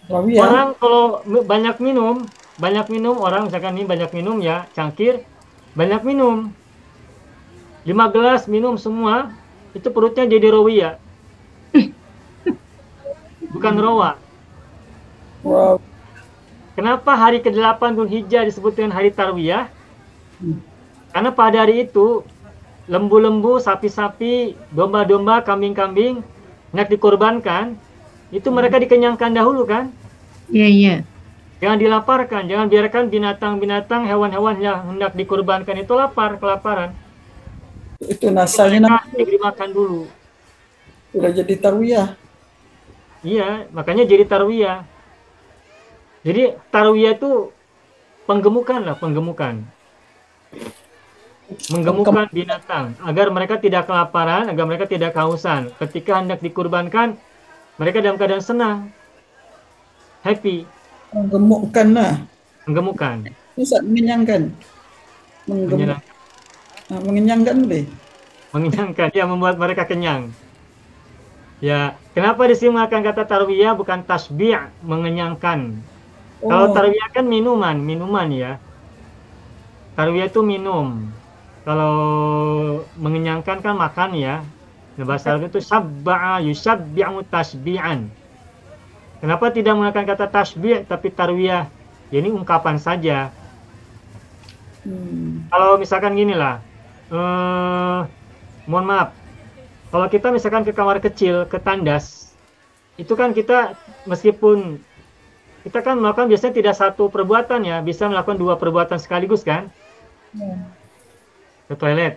Rawiyah. Orang kalau banyak minum orang misalkan ini banyak minum ya, cangkir, banyak minum. 5 gelas minum semua, itu perutnya jadi rawiya. Bukan rawa. Wow. Kenapa hari ke-8 Dzulhijjah disebut dengan hari tarwiyah? Karena pada hari itu lembu-lembu, sapi-sapi, domba-domba, kambing-kambing hendak dikorbankan, itu mereka dikenyangkan dahulu kan? Iya, iya. Jangan dilaparkan, jangan biarkan binatang-binatang, hewan-hewan yang hendak dikorbankan itu lapar, kelaparan. Itu nasanya Mereka diberi makan dulu. udah jadi tarwiyah. Iya, makanya jadi tarwiyah. Jadi tarwiyah itu penggemukan lah, penggemukan. Menggemukkan binatang agar mereka tidak kelaparan, agar mereka tidak kehausan. Ketika hendak dikurbankan, mereka dalam keadaan senang, happy, Menggemukkan lah. menggemukan, Bisa mengenyangkan. menyenangkan, Mengenyangkan boleh. mengenyangkan, ya membuat mereka kenyang. Ya, kenapa di sini menggunakan kata tarwiyah bukan tasbih, mengenyangkan. Kalau tarwiyah kan minuman ya. Tarwiyah itu minum. Kalau mengenyangkan kan makan ya. Nah, bahasa Arab itu sabba'a yusabbi'u tasbi'an. Kenapa tidak menggunakan kata tasbih tapi tarwiyah? Ya, ini ungkapan saja. Kalau misalkan gini lah, mohon maaf, kalau kita misalkan ke kamar kecil, ke tandas, itu kan kita meskipun kita kan melakukan biasanya tidak satu perbuatan ya, bisa melakukan 2 perbuatan sekaligus kan? Ke toilet.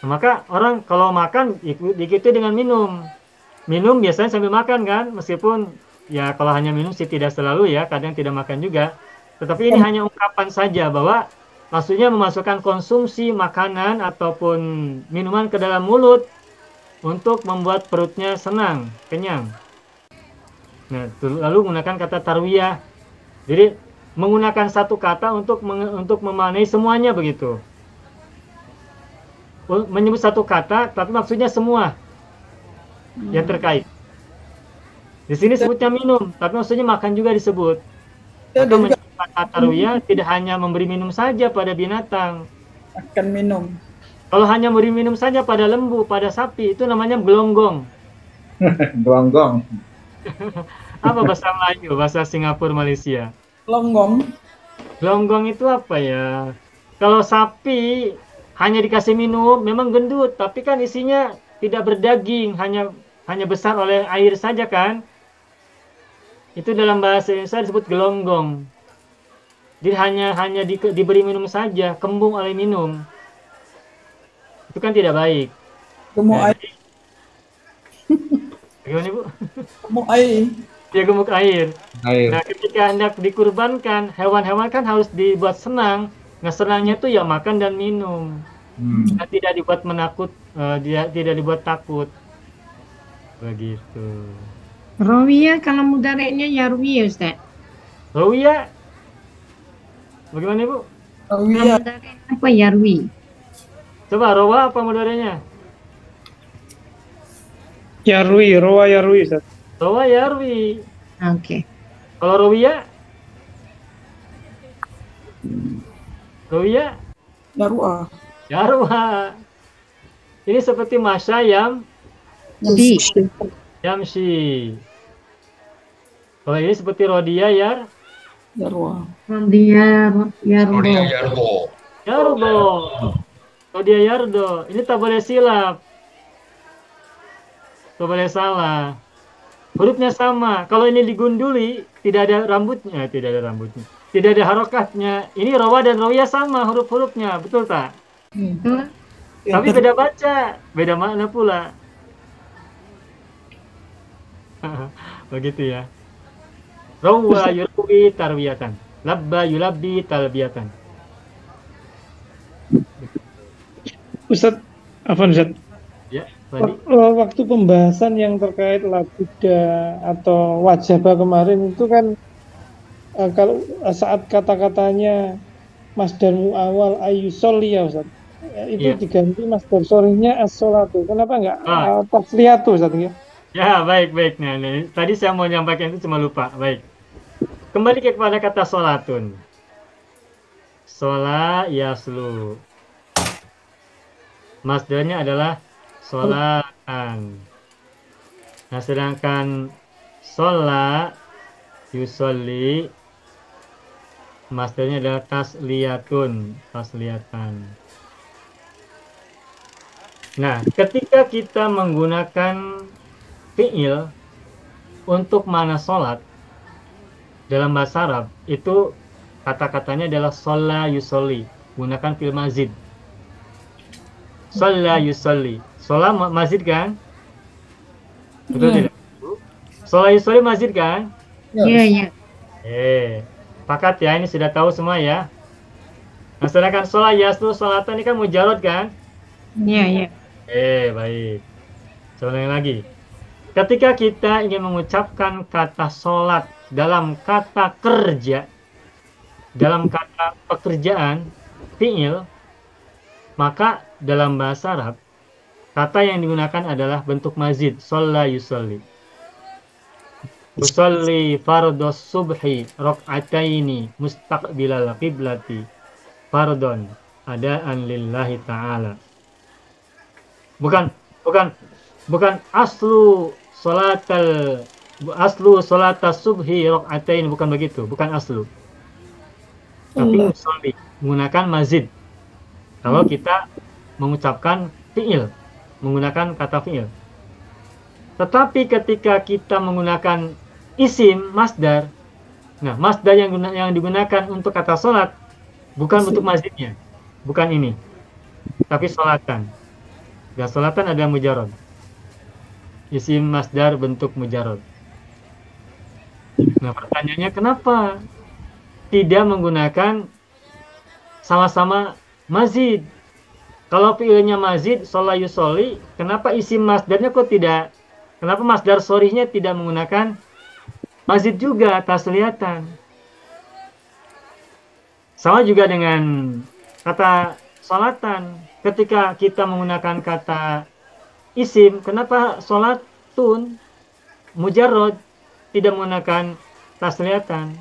Nah, maka orang kalau makan diikuti dengan minum. Minum biasanya sambil makan kan, meskipun ya kalau hanya minum sih tidak selalu ya, kadang tidak makan juga. Tetapi ini hanya ungkapan saja bahwa maksudnya memasukkan konsumsi makanan ataupun minuman ke dalam mulut untuk membuat perutnya senang, kenyang. Nah, lalu menggunakan kata tarwiyah. Jadi menggunakan satu kata untuk memaknai semuanya begitu. Menyebut satu kata, tapi maksudnya semua yang terkait. Di sini sebutnya minum, tapi maksudnya makan juga disebut. Ya, Maka dia juga menyebut tarwiyah tidak hanya memberi minum saja pada binatang. akan minum. Kalau hanya memberi minum saja pada lembu, pada sapi, itu namanya gelonggong. Gelonggong. Apa bahasa Melayu, bahasa Singapura, Malaysia? Longgong. Gelonggong itu apa ya? Kalau sapi hanya dikasih minum, memang gendut, tapi kan isinya tidak berdaging, hanya besar oleh air saja kan? Itu dalam bahasa Indonesia disebut gelonggong. Jadi hanya diberi minum saja, kembung oleh minum. Itu kan tidak baik. Gemuk Ya, air. Gimana, Bu? Gemuk air. Dia gemuk air. Air. Nah, ketika hendak dikurbankan, hewan-hewan kan harus dibuat senang. Nah, senangnya itu ya makan dan minum. Nah, tidak dibuat tidak dibuat takut. Begitu. Rawiyah kalau mudareknya yarwi, Ustaz. Rawiyah. Bagaimana, Bu? Oh Kalau iya. mudarek apa yarwi? Coba rawa apa modalnya? Yarwi, rawa yarwi, Ustaz. Rawa yarwi. Oke. Kalau rawiyah? Rawiyah? Daruah. Yarwa. Ini seperti masya Di. yamshi. Kalau ini seperti rodia Daruah. Dia yarbo. yardo. Rodia yardo. Ini tak boleh silap. Tak boleh salah. Hurufnya sama. Kalau ini digunduli, tidak ada rambutnya. Tidak ada rambutnya. Tidak ada harokatnya. Ini rawa dan rawiyah sama huruf-hurufnya. Betul tak? Betul. Tapi beda baca. Beda makna pula. Begitu ya. Rawa yurwi tarwiyatan. Labba yulabbi talbiyatan. Ustaz, Afwan Ustaz. Ya, tadi. Waktu pembahasan yang terkait labuda atau wajaba kemarin itu kan kalau saat kata-katanya masdar muawal ayyusolli ya Ustaz, itu Iya. diganti masdar sorenya as-sholatu. Kenapa enggak Ah. tasliyatu Ustaz ya? Ya, baik. Nah, tadi saya mau nyampaikan itu cuma lupa. Baik. Kembali kepada kata sholatun. Shola yaslu. Masdarnya adalah sholatan. Nah, sedangkan shola yusolli, masdarnya adalah tasliyatun. Nah, ketika kita menggunakan fi'il untuk mana sholat dalam bahasa Arab, itu kata-katanya adalah sholla yusolli, gunakan fi'il mazid. Sholla yusolli, sholla mazid kan? Betul tidak? Sholla yusolli mazid kan? Iya. Pakat ya, ini sudah tahu semua ya. Nah, sedangkan sholla yaslu sholatan ini kan mujarad kan? Iya. Baik. Coba ulangi lagi. Ketika kita ingin mengucapkan kata sholat dalam kata kerja, dalam kata pekerjaan, fi'il, maka dalam bahasa Arab, kata yang digunakan adalah bentuk mazid, sholla yusolli. Usolli fardos subhi rok'ataini mustaqbilal qiblati fardon adaan lillahi ta'ala. Bukan aslu sholatas subhi rok'atain, bukan begitu, bukan aslu. Tapi usolli menggunakan mazid. Kalau kita mengucapkan fi'il, menggunakan kata fi'il. Tetapi ketika kita menggunakan isim masdar, nah masdar yang digunakan untuk kata sholat bukan bentuk mazidnya, bukan ini, tapi sholatan. Dan sholatan adalah mujarad. Isim masdar bentuk mujarad. Nah, pertanyaannya kenapa tidak menggunakan sama-sama mazid? Kalau fi'ilnya mazid, sholla yusolli, kenapa isim masdarnya kok tidak? Kenapa masdar sorihnya tidak menggunakan mazid juga, tasliyatan? Sama juga dengan kata sholatan. Ketika kita menggunakan kata isim, kenapa sholatun mujarrad tidak menggunakan tasliyatan?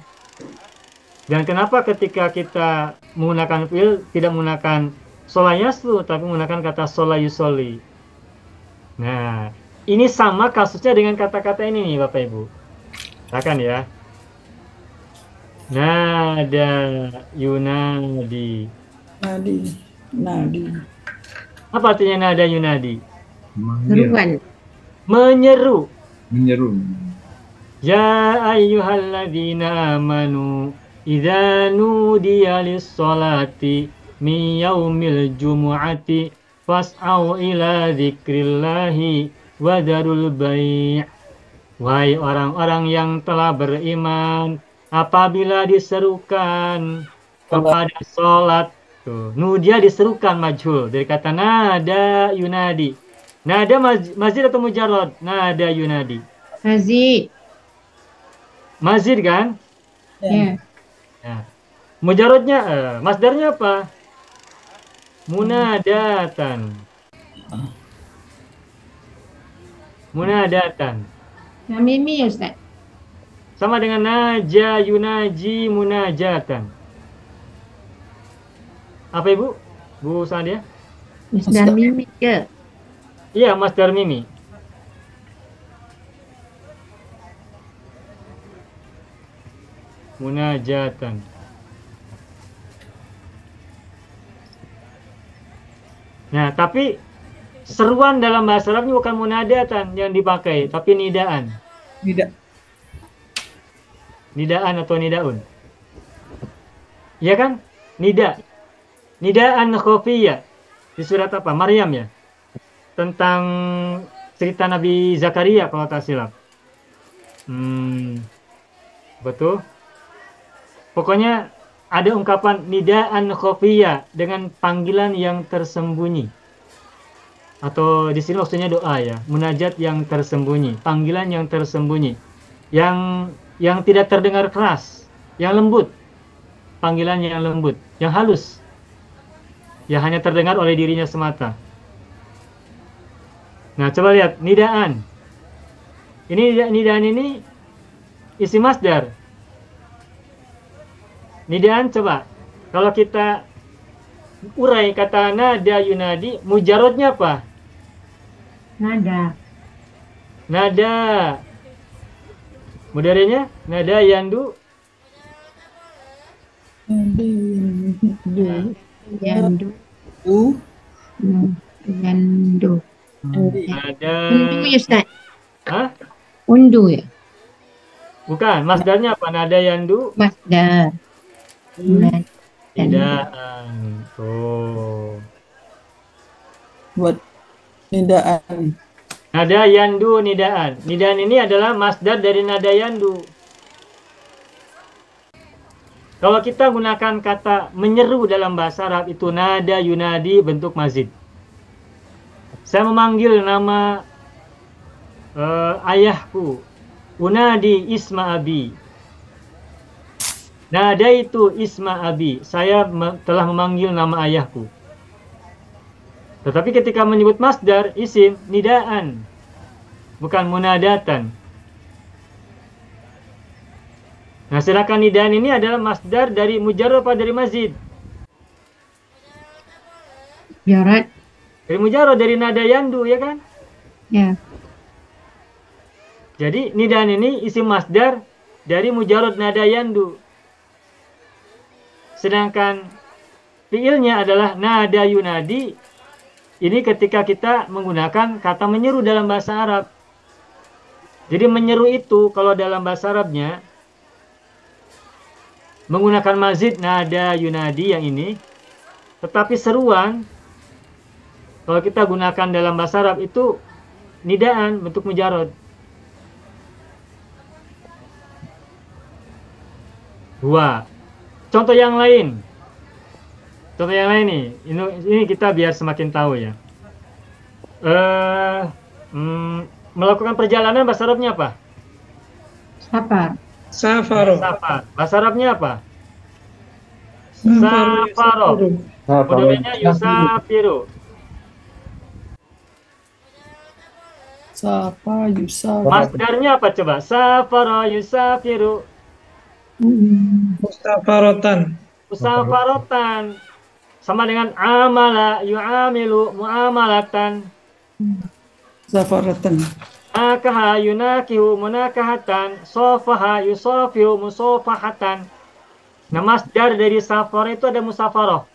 Dan kenapa ketika kita menggunakan fi'il tidak menggunakan sholayaslu, tapi menggunakan kata sholayusoli? Nah, ini sama kasusnya dengan kata-kata ini nih Bapak Ibu. Silakan ya. Nada yunadi. Nadi. Apa artinya nada yunadi? Memanggil, Seruan. Menyeru. menyeru. Ya ayyuhalladzina amanu idza nudiya lis-sholati min yaumil jumu'ati fas'au ila dzikrillahi wa dzarul bai'. Wahai orang-orang yang telah beriman, apabila diserukan kepada sholat, tuh, nudia diserukan majhul dari kata nada yunadi. Nada mazid atau mujarrad? Nada yunadi. Mazid. Mazid kan? Ya. Nah, mujarradnya, masdarnya apa? Munadatan. Munadatan. Nah, mimi Ustaz. Sama dengan naja yunaji munajatan. Apa Ibu? Bu Sadia? Masdar mimi ke? Iya, masdar mimi. Munajatan. Nah, tapi seruan dalam bahasa Arabnya bukan munadatan yang dipakai, tapi nidaan. Tidak. Nidaan atau nidaun. Iya kan? Nida. Nidaan khafiyah. Di surat apa? Maryam ya? Tentang cerita Nabi Zakaria kalau tak silap. Betul. Pokoknya ada ungkapan nidaan khafiyah dengan panggilan yang tersembunyi. Atau di sini maksudnya doa ya, munajat yang tersembunyi, panggilan yang tersembunyi, yang tidak terdengar keras, yang lembut, panggilan yang lembut, yang halus, yang hanya terdengar oleh dirinya semata. Nah, coba lihat nidaan. Ini nidaan ini isi masdar. Nidaan coba, kalau kita urai kata nada yunadi, mujarrodnya apa? Nada. Nada. Mudarinya nada yandu. Yandu. U. Yandu. Nada. Undu ya Ustaz. Hah? Undu ya. Bukan, masdarnya apa? Nada yandu. Masdar. Nada. Nidaan. Tuh. Buat nidaan. Nada yandu nidaan. Nidaan ini adalah masdar dari nada yandu. Kalau kita gunakan kata menyeru dalam bahasa Arab itu nada yunadi bentuk mazid. Saya memanggil nama ayahku. Unadi isma abi. Nada itu isma abi. Saya telah memanggil nama ayahku. Tetapi ketika menyebut masdar, isim, nidaan. Bukan munadatan. Nah, sedangkan nidaan ini adalah masdar dari mujarrad apa dari mazid? Jarat. Dari mujarrad, dari nada yandu, ya kan? Ya. Jadi, nidaan ini isim masdar dari mujarrad nada yandu. Sedangkan fiilnya adalah nada yunadi. Ini ketika kita menggunakan kata menyeru dalam bahasa Arab. Jadi menyeru itu kalau dalam bahasa Arabnya menggunakan mazid nada yunadi yang ini. Tetapi seruan kalau kita gunakan dalam bahasa Arab itu nidaan bentuk mujarrad. Dua. Contoh yang lain. Contoh yang lain nih, ini kita biar semakin tahu ya. Melakukan perjalanan bahasa Arabnya apa? Safar. Safaro. Safar. Bahasa Arabnya apa? Safaro. Mudorenya yusafiru. Safa, Yusaf. Masdarnya apa coba? Safaro yusafiru. Mustafarotan. Musafarotan. Sama dengan amala yu'amilu muamalatan. Safaratan. Nakaha yunakihu munakahatan. Sofaha yusofihu musofahatan. Nah, masdar dari safar itu ada musafaroh.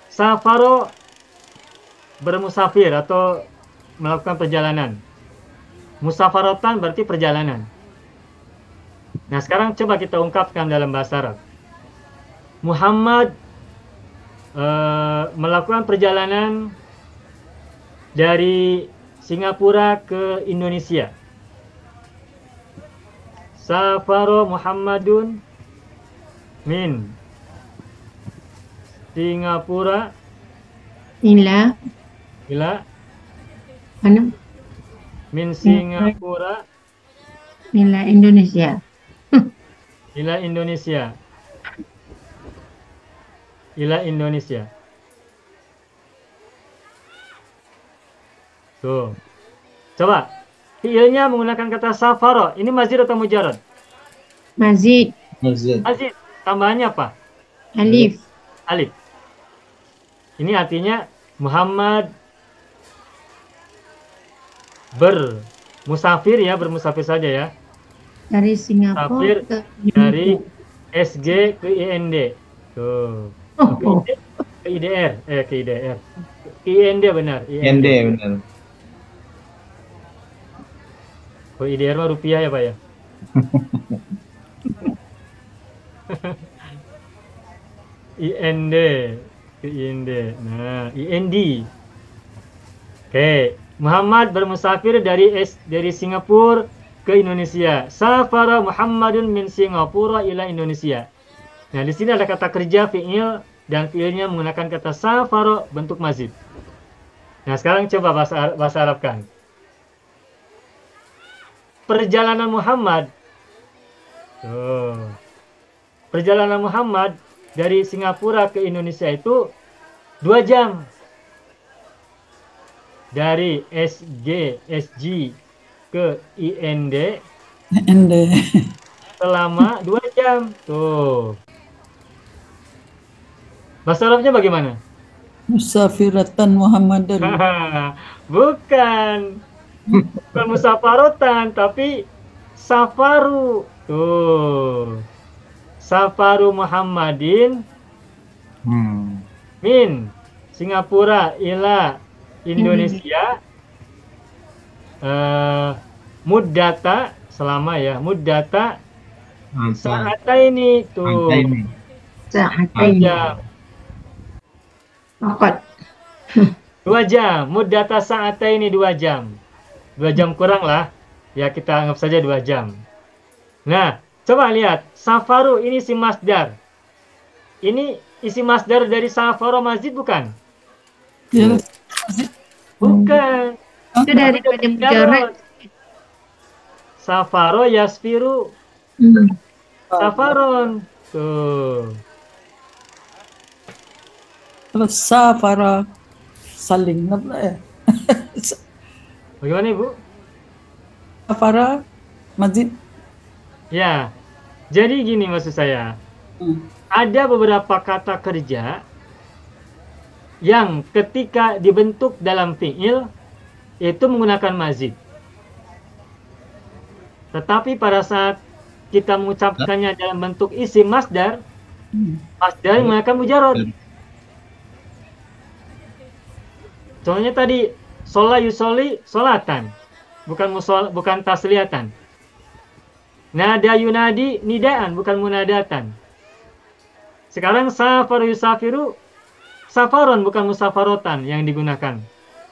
Safaro bermusafir atau melakukan perjalanan. Musafarotan berarti perjalanan. Nah, sekarang coba kita ungkapkan dalam bahasa Arab. Muhammad melakukan perjalanan dari Singapura ke Indonesia. Safaro Muhammadun min Singapura Ila mana? min Singapura Ila Indonesia. ila Indonesia. Ila Indonesia. Tuh. Coba. Fiilnya menggunakan kata safaro. Ini mazid atau mujarad? Mazid. Mazid. Mazid. Tambahannya apa? Alif. Alif. Ini artinya Muhammad bermusafir ya, bermusafir saja ya. Dari Singapura Musafir ke dari SG ke IND. Tuh. Ke IDR. Ke IDR. IND benar. ND benar. Oh, IDR mah rupiah ya Pak ya? IND ke IND. Nah, IND. Oke, Muhammad bermusafir dari Singapura ke Indonesia. Safara Muhammadun min Singapura ila Indonesia. Nah, di sini ada kata kerja fi'il dan fi'ilnya menggunakan kata safara bentuk mazid. Nah, sekarang coba bahasa Arabkan. Perjalanan Muhammad. Tuh. Perjalanan Muhammad dari Singapura ke Indonesia itu 2 jam. Dari SG ke IND selama 2 jam. Tuh. Bahasa Arabnya bagaimana? Musafiratan Muhammadan. Bukan. Bukan musafarotan, tapi safaru. Tuh. Safaru Muhammadin min Singapura ila Indonesia. Muddata selama ya. Muddata saat ini tuh. Sa'atain. Jam. Fakat. 2 jam. Muddata saat ini 2 jam. 2 jam kurang lah. Ya kita anggap saja 2 jam. Nah, coba lihat. Safaru ini isi masdar. Ini isi masdar dari safaro mazid bukan? Ya, Bukan. Itu daripada mujarad. Safaro yasfiru. Safaron. Tuh. terus safara saling apa ya? Bagaimana Ibu? Safara masjid. Ya. Jadi gini maksud saya. Ada beberapa kata kerja yang ketika dibentuk dalam fi'il itu menggunakan mazid. Tetapi pada saat kita mengucapkannya dalam bentuk isim masdar, masdar menggunakan mujarad. Contohnya tadi, sholat yusoli, solatan. Bukan tasliyatan. Nada yunadi, nidaan, bukan munadatan. Sekarang safar yusafiru, safaron, bukan musafarotan yang digunakan.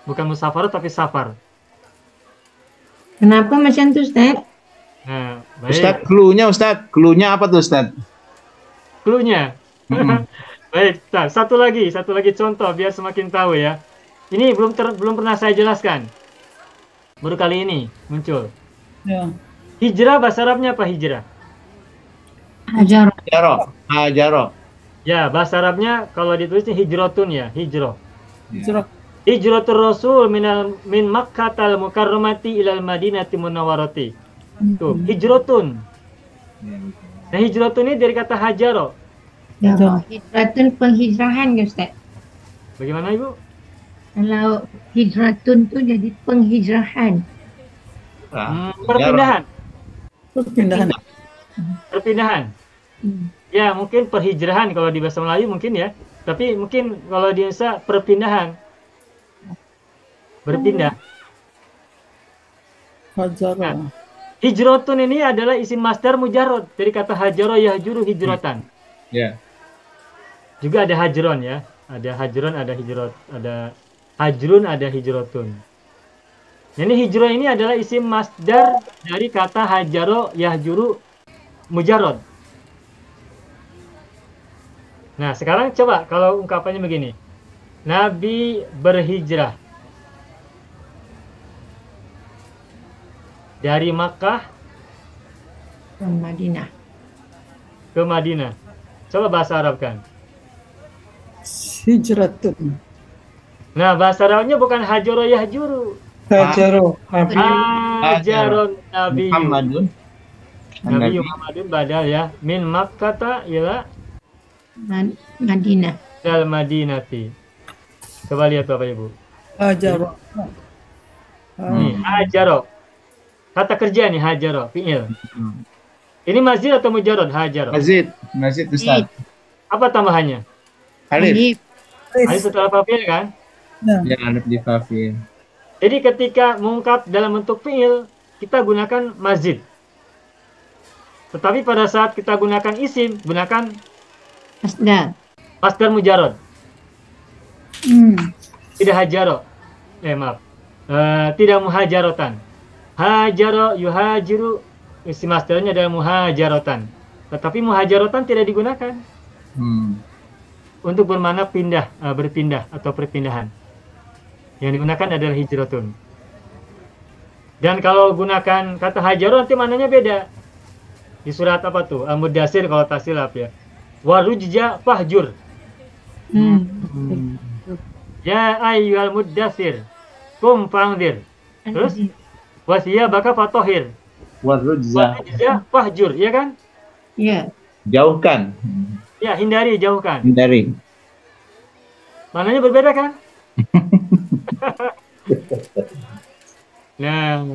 Bukan musafarot, tapi safar. Kenapa macam itu, Ustaz? Nah, Ustadz, baik. cluenya apa tuh Ustadz? Cluenya. Baik, Ustaz. Satu lagi contoh biar semakin tahu ya. Ini belum pernah saya jelaskan. Baru kali ini muncul. Ya. Hijrah bahasa Arabnya apa hijrah? Hajar. Hajaro. Hajaro. Ya, bahasa Arabnya kalau ditulisnya hijrotun ya, hijrah. Hijrah. Hijratul Rasul min Makkatal Mukarramati ilal Madinati Munawwarati. Tuh, hijrotun. Nah, hijrotun ini dari kata hajaro. Hijratun penghijrahan ya Ustaz. Bagaimana Ibu? Kalau hijratun tu jadi penghijrahan. Perpindahan. Perpindahan. Perpindahan. Ya, mungkin perhijrahan kalau di bahasa Melayu mungkin ya. Tapi mungkin kalau di Indonesia perpindahan. Berpindah. Hajara. Hijrotun ini adalah isim masdar mujarrad dari kata hajaro yahjuru hijratan. Ya. Juga ada hajron ya. Ada hajron, ada hijrot, ada hajrun, ada hijrotun. Ini hijrah ini adalah isim masdar dari kata hajaro yahjuru mujarrad. Nah, sekarang coba kalau ungkapannya begini. Nabi berhijrah dari Makkah Ke Madinah. ke Madinah. Coba bahasa Arabkan. Hijratun. Nah, bahasa Arabnya bukan hajaro yahjuru. Hajaro. Nabi. Hajaron Nabi. Muhammadun. Nabi Muhammadun badal ya. Min Makkata ila Madinah. dal Madinati. Coba lihat Bapak Ibu. Hajara. Nih, hajaro. Kata kerja nih hajaro, fi'il. Ini mazid atau mujarrad? Hajaro. Mazid. Mazid Ustaz. Apa tambahannya? Alif. Alif setelah fa'il kan? Ya, alif di fa'il. Jadi ketika mengungkap dalam bentuk fi'il, kita gunakan mazid. Tetapi pada saat kita gunakan isim, gunakan Masdar. masdar mujarrad. Tidak hajaro. Maaf. Tidak muhajarotan. Hajaro yuhajiru, isi masdarnya adalah muhajarotan. Tetapi muhajarotan tidak digunakan untuk bermakna pindah, berpindah atau perpindahan. Yang digunakan adalah hijratun. Dan kalau gunakan kata hajaro nanti maknanya beda. Di surat apa tuh? Al-Mudassir kalau tak silap ya. Warujja fahjur. Ya ayyuhal mudassir kum fangdir. Terus wasiyabaka fatohir. Warujza. Warujja fahjur, ya kan? Ya. Jauhkan. Ya, hindari, jauhkan. Hindari. Maknanya berbeda kan? Nah,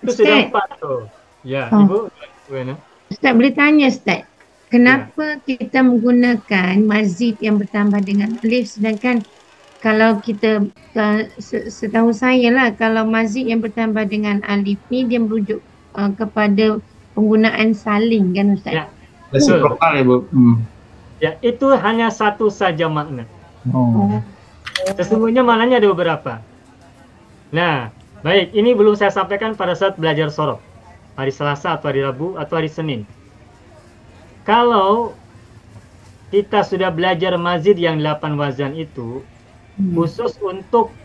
itu sudah 4 tuh. Ya, Ibu. Gimana? Ustaz boleh tanya Ustaz. Kenapa kita menggunakan mazid yang bertambah dengan alif sedangkan kalau kita setahu saya lah kalau mazid yang bertambah dengan alif ni dia merujuk kepada penggunaan saling kan Ustaz? Ya, betul. Resiprokal ya, Bu. Ya, itu hanya satu saja makna. Oh. Sesungguhnya maknanya ada beberapa. Nah, baik, ini belum saya sampaikan pada saat belajar sorof. Hari Selasa atau hari Rabu atau hari Senin. Kalau kita sudah belajar mazid yang 8 wazan itu, khusus untuk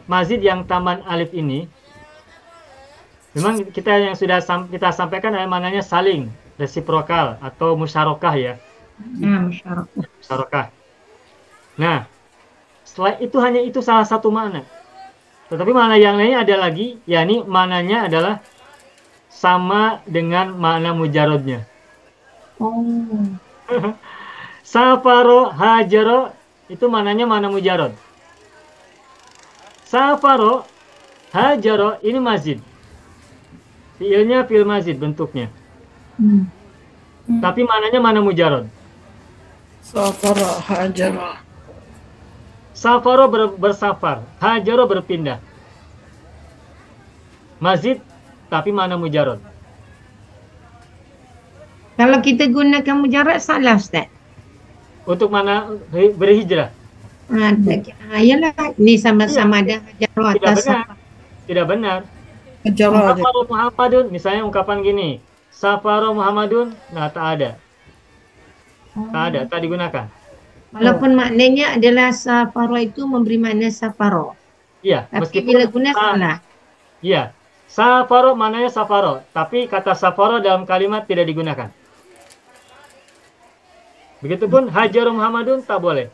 mazid yang tambahan alif ini, memang kita yang sudah kita sampaikan adalah maknanya saling, resiprokal atau musyarakah ya. Musyarakah. Nah, setelah itu hanya itu salah satu makna. Tetapi makna yang lainnya ada lagi, yakni maknanya adalah sama dengan makna mujarrodnya. Safaro, hajaro, itu maknanya makna mujarrod. Safaro, hajaro, ini mazid. Fiilnya fiil mazid bentuknya. Tapi maknanya makna mujarrod. Safara, hajara. Safaro bersafar, hajaro berpindah. Mazid, tapi makna mujarrod. Kalau kita gunakan mujarrad salah Ustaz. Untuk mana berhijrah? Yalah, ini sama-sama ada hajar Tidak atas. benar. Tidak benar. Hajara. Safaro Muhammadun, misalnya ungkapan gini. Safaro Muhammadun, nah tak ada. Tak ada, tak digunakan. Walaupun maknanya adalah safaro itu memberi makna safaro. Iya, Tapi meskipun bila guna salah. Iya, Safaro mananya safaro, tapi kata safaro dalam kalimat tidak digunakan. Begitupun hajar Muhammadun tak boleh.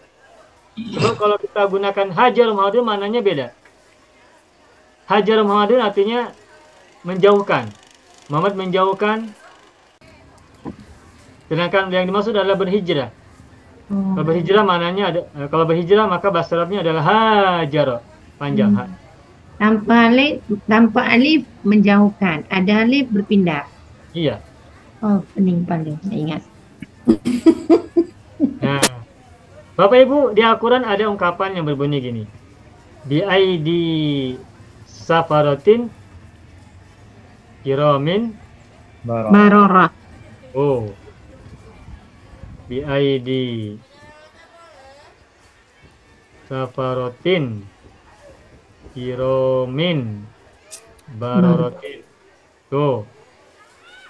Sebab kalau kita gunakan hajar Muhammadun mananya beda. Hajar Muhammadun artinya menjauhkan. Muhammad menjauhkan. Sedangkan yang dimaksud adalah berhijrah. Kalau berhijrah mananya ada, kalau berhijrah maka bahasa Arabnya adalah hajar, panjang. Tanpa alif menjauhkan, ada alif berpindah. Iya. Oh, pening paling, saya ingat. Nah, Bapak Ibu, di Al-Quran ada ungkapan yang berbunyi gini. Bi aidi safaratin kiramin Barorah. oh. Bi aidi safaratin kiramin barorotin. Tuh.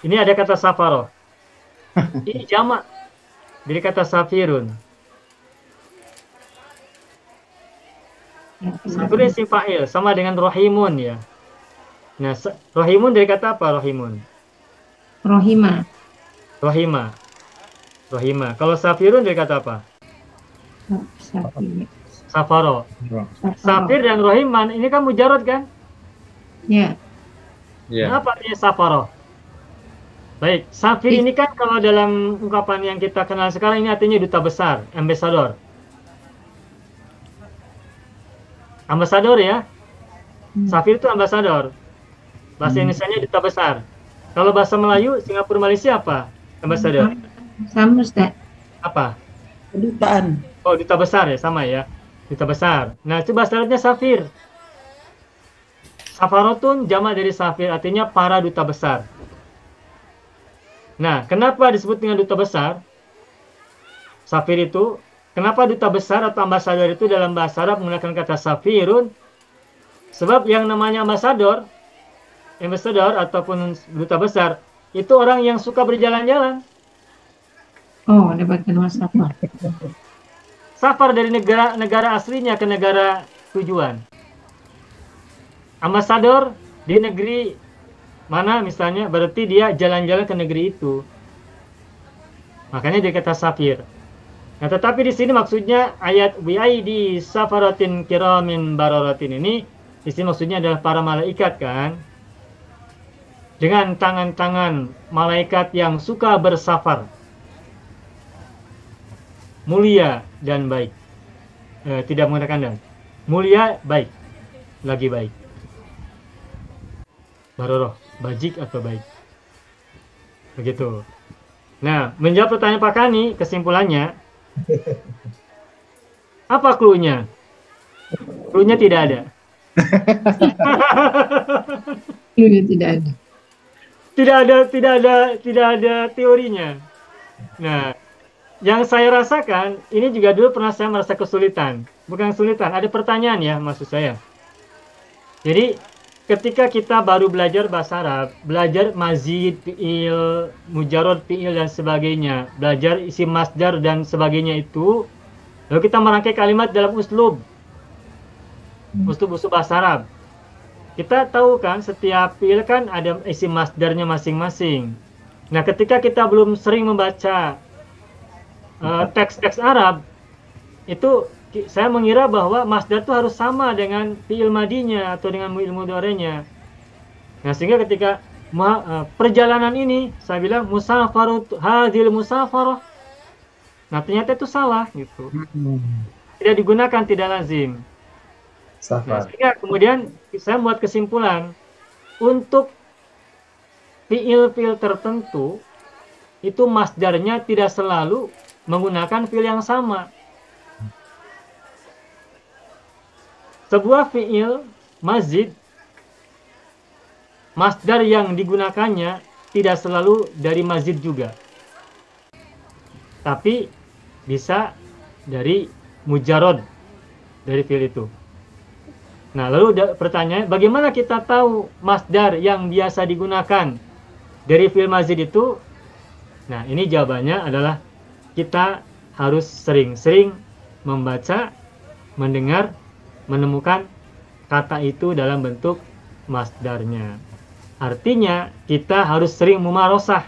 Ini ada kata safaro. Ini jamak dari kata safirun. Safirun isim fa'il sama dengan rohimun ya. Nah, rohimun dari kata apa rohimun? Rohima. Rohima. Rohima. Kalau safirun dari kata apa? Safir. Safaro. Safir dan rohiman ini kan mujarad kan? Ya. Apa artinya safaro? Baik, safir ini kan kalau dalam ungkapan yang kita kenal sekarang ini artinya duta besar, ambassador. Ambasador ya. Safir itu ambasador. Bahasa Indonesianya duta besar. Kalau bahasa Melayu, Singapura, Malaysia apa? Ambasador. Sama Ustaz. Apa? Kedutaan. Oh, duta besar ya, sama ya. Duta besar. Nah, itu bahasa Arabnya safir. Safarotun jamak dari safir, artinya para duta besar. Nah, kenapa disebut dengan duta besar? Safir itu, kenapa duta besar atau ambasador itu dalam bahasa Arab menggunakan kata safirun? Sebab yang namanya ambasador ataupun duta besar, itu orang yang suka berjalan-jalan. Oh, dapatkan safar. Safar dari negara aslinya ke negara tujuan. Ambasador di negeri mana misalnya, berarti dia jalan-jalan ke negeri itu. Makanya dia kata safir. Nah, tetapi di sini maksudnya ayat di safaratin kiramin bararatin ini, di sini maksudnya adalah para malaikat kan. Dengan tangan-tangan malaikat yang suka bersafar. Mulia dan baik. Tidak menggunakan dan. Mulia, baik. Lagi baik. Baroroh, bajik atau baik. Begitu. Nah, menjawab pertanyaan Pak Kani, kesimpulannya, apa clue-nya? Clue-nya tidak ada. Clue-nya tidak ada. Tidak ada teorinya. Nah, yang saya rasakan, ini juga dulu pernah saya merasa kesulitan. Bukan kesulitan, ada pertanyaan ya maksud saya. Jadi, ketika kita baru belajar bahasa Arab, belajar mazid, fi'il, mujarrad fi'il dan sebagainya, belajar isi masdar dan sebagainya itu, lalu kita merangkai kalimat dalam uslub bahasa Arab. Kita tahu kan setiap fi'il kan ada isi masdarnya masing-masing. Nah, ketika kita belum sering membaca teks-teks Arab, itu saya mengira bahwa masdar itu harus sama dengan fi'il madinya atau dengan fi'il mudhari'nya. Nah, sehingga ketika perjalanan ini saya bilang musafarut hadil musafarah. Nah, ternyata itu salah gitu. Tidak digunakan, tidak lazim. Nah, sehingga kemudian saya membuat kesimpulan untuk fi'il-fi'il tertentu itu masdarnya tidak selalu menggunakan fi'il yang sama. Sebuah fi'il mazid, masdar yang digunakannya tidak selalu dari mazid juga, tapi bisa dari mujarrad dari fi'il itu. Nah, lalu pertanyaan, bagaimana kita tahu masdar yang biasa digunakan dari fi'il mazid itu? Nah, ini jawabannya adalah kita harus sering-sering membaca, mendengar, menemukan kata itu dalam bentuk masdarnya. Artinya kita harus sering mumarosah.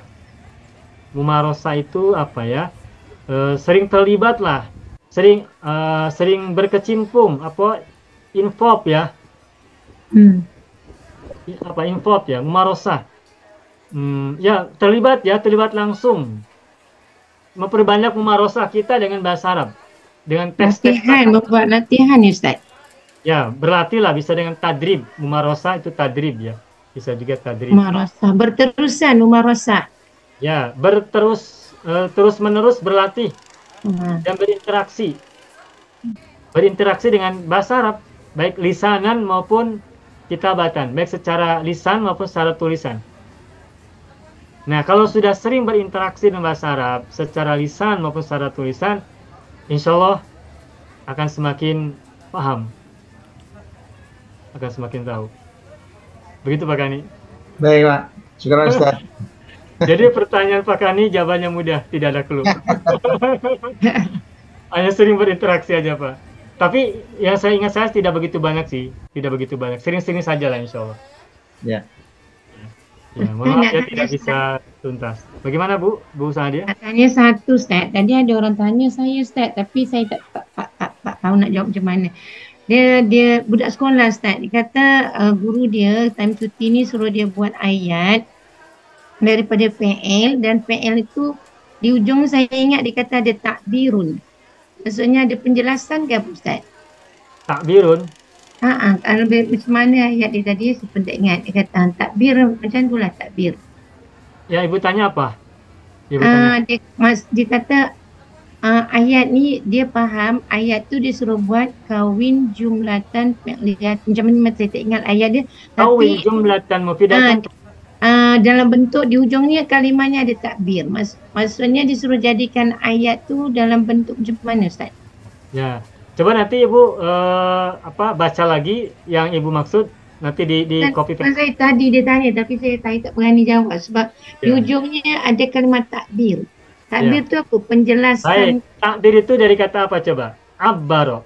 Mumarosah itu apa ya? Sering terlibat lah, sering berkecimpung, involve ya, involve ya, mumarosah. Ya terlibat langsung. Memperbanyak mumarosah kita dengan bahasa Arab, dengan teks-teks. Membuat latihan ya Ustaz. Ya, berlatihlah, bisa dengan tadrib. Mumarosah itu tadrib ya. Bisa juga tadrib. Mumarosah, berterusan mumarosah. Ya, terus-menerus berlatih dan berinteraksi. Berinteraksi dengan bahasa Arab, baik lisanan maupun kitabatan, baik secara lisan maupun secara tulisan. Nah, kalau sudah sering berinteraksi dengan bahasa Arab secara lisan maupun secara tulisan, insya Allah akan semakin paham, akan semakin tahu. Begitu Pak Kani. Baik Pak, syukur Ustaz. Jadi pertanyaan Pak Kani jawabannya mudah, tidak ada clue. Hanya sering berinteraksi aja Pak. Tapi yang saya ingat saya tidak begitu banyak sih, tidak begitu banyak. Sering-sering saja lah insya Allah. Ya. Ya, mohon maaf ya tidak bisa tuntas. Bagaimana Bu Sadia? Tanya satu Ustaz. Tadi ada orang tanya saya Ustaz, tapi saya tak tahu nak jawab macam mana. Dia budak sekolah Ustaz. Dia kata guru dia time cuti ni suruh dia buat ayat daripada PL, dan PL itu di ujung saya ingat dia kata ada takbirun. Maksudnya ada penjelasan ke apa Ustaz? Takbirun? Kalau macam mana ayat dia tadi saya pun tak ingat. Dia kata takbir macam itulah takbir. Ya Ibu tanya apa? Dia kata ayat ni dia faham ayat tu dia suruh buat kawin jumlatan fi'liyat. Macam mana saya tak ingat ayat dia. Kawin jumlatan mufidatan. Dalam bentuk di ujungnya kalimahnya ada takbir. Maksudnya disuruh jadikan ayat tu dalam bentuk macam mana Ustaz? Ya, coba nanti Ibu baca lagi yang Ibu maksud, nanti di copy paste. Saya tadi dia tanya tapi saya tak berani jawab sebab di ujungnya ada kalimat takbir. Takbir tu apa? Penjelasan. Baik, takbir itu dari kata apa coba? Abbaro.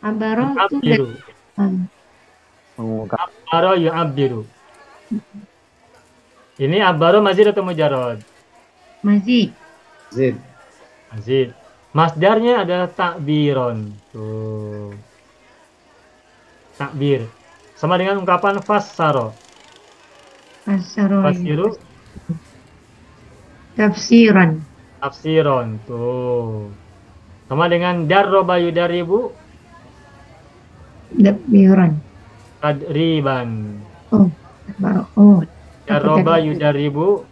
Abbaro itu Abbaro yu'abbiru. Ini abbaro mazid atau mujarrad? Mazid. Mazid. Masdarnya adalah takbiron. Tuh. Takbir. Sama dengan ungkapan fassaro. Fasiru. Tafsiran. Tafsiron. Tuh. Sama dengan darroba yudaribu. Takbiran. Tadriban. Darroba yudaribu.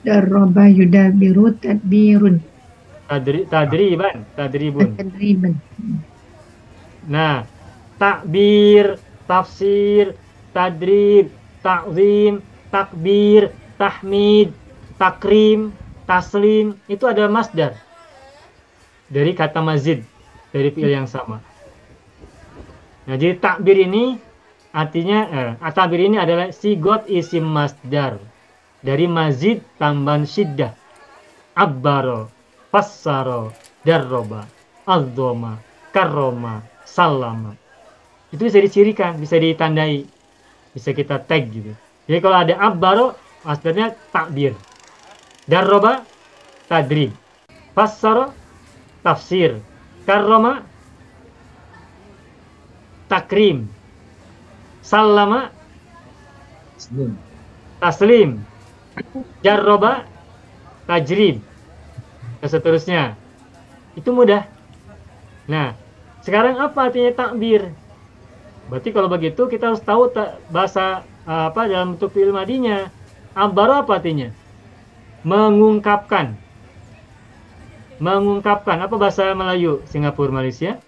Darroba yudabiru tadbirun. Tadribun. Nah, takbir, tafsir, tadrib, takzim, takbir, tahmid, takrim, taslim, itu adalah masdar dari kata mazid, dari fi'il yang sama. Nah, jadi takbir ini artinya takbir ini adalah sigot isim masdar dari mazid tambahan syiddah. Abbaro, fassaro, darroba, azdoma, karroma, salama. Itu bisa dicirikan, bisa ditandai, bisa kita tag gitu. Jadi kalau ada abbaro, masdarnya takbir. Darroba, tadrib. Fassaro, tafsir. Karroma, takrim. Salama, taslim. Jarroba, tajrib. Dan seterusnya. Itu mudah. Nah, sekarang apa artinya takbir? Berarti kalau begitu kita harus tahu bahasa dalam bentuk fi'il madinya. Abbaro apa artinya? Mengungkapkan. Mengungkapkan. Apa bahasa Melayu Singapura Malaysia?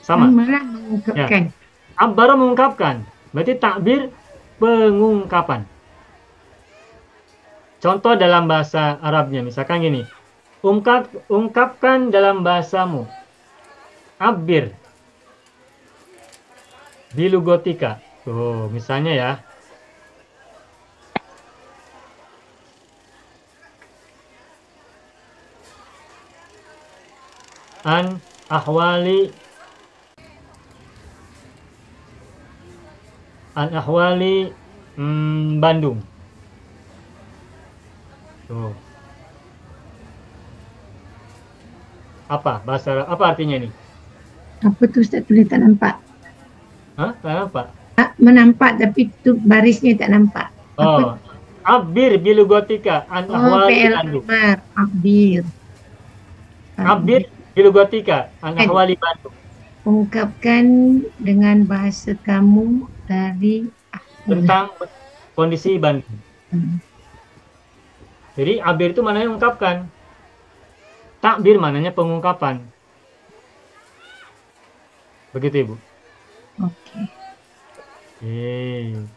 Sama. Mengungkapkan. Ya. Abbaro mengungkapkan. Berarti takbir pengungkapan. Contoh dalam bahasa Arabnya misalkan gini. Ungkapkan dalam bahasamu. Abbir. Bilugotika. Tuh, misalnya ya. An ahwali Bandung. Tuh. Apa bahasa Arab? Apa artinya ini? Apa tuh Ustaz tulis tak nampak? Hah? Tak nampak? Menampak tapi tu barisnya tak nampak. Oh, Abir bilugotika an ahwali PL Bandung. Umar, Abir. Abir bilugotika an ahwali Bandung. Ungkapkan dengan bahasa kamu dari Tentang kondisi Bandung. Jadi abir itu maknanya ungkapkan. Takbir maknanya pengungkapan. Begitu Ibu. Oke. Terima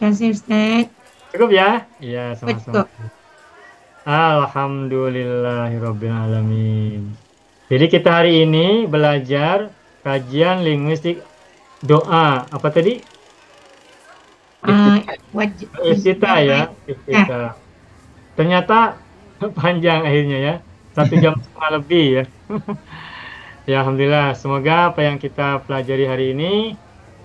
Terima kasih Ustaz. Cukup ya? Iya, sama-sama. Cukup. Alhamdulillahirrabbilalamin. Jadi kita hari ini belajar kajian linguistik doa. Apa tadi? Iftitah ya. Iftitah. Ternyata panjang akhirnya ya. 1 jam setengah lebih ya. Ya Alhamdulillah. Semoga apa yang kita pelajari hari ini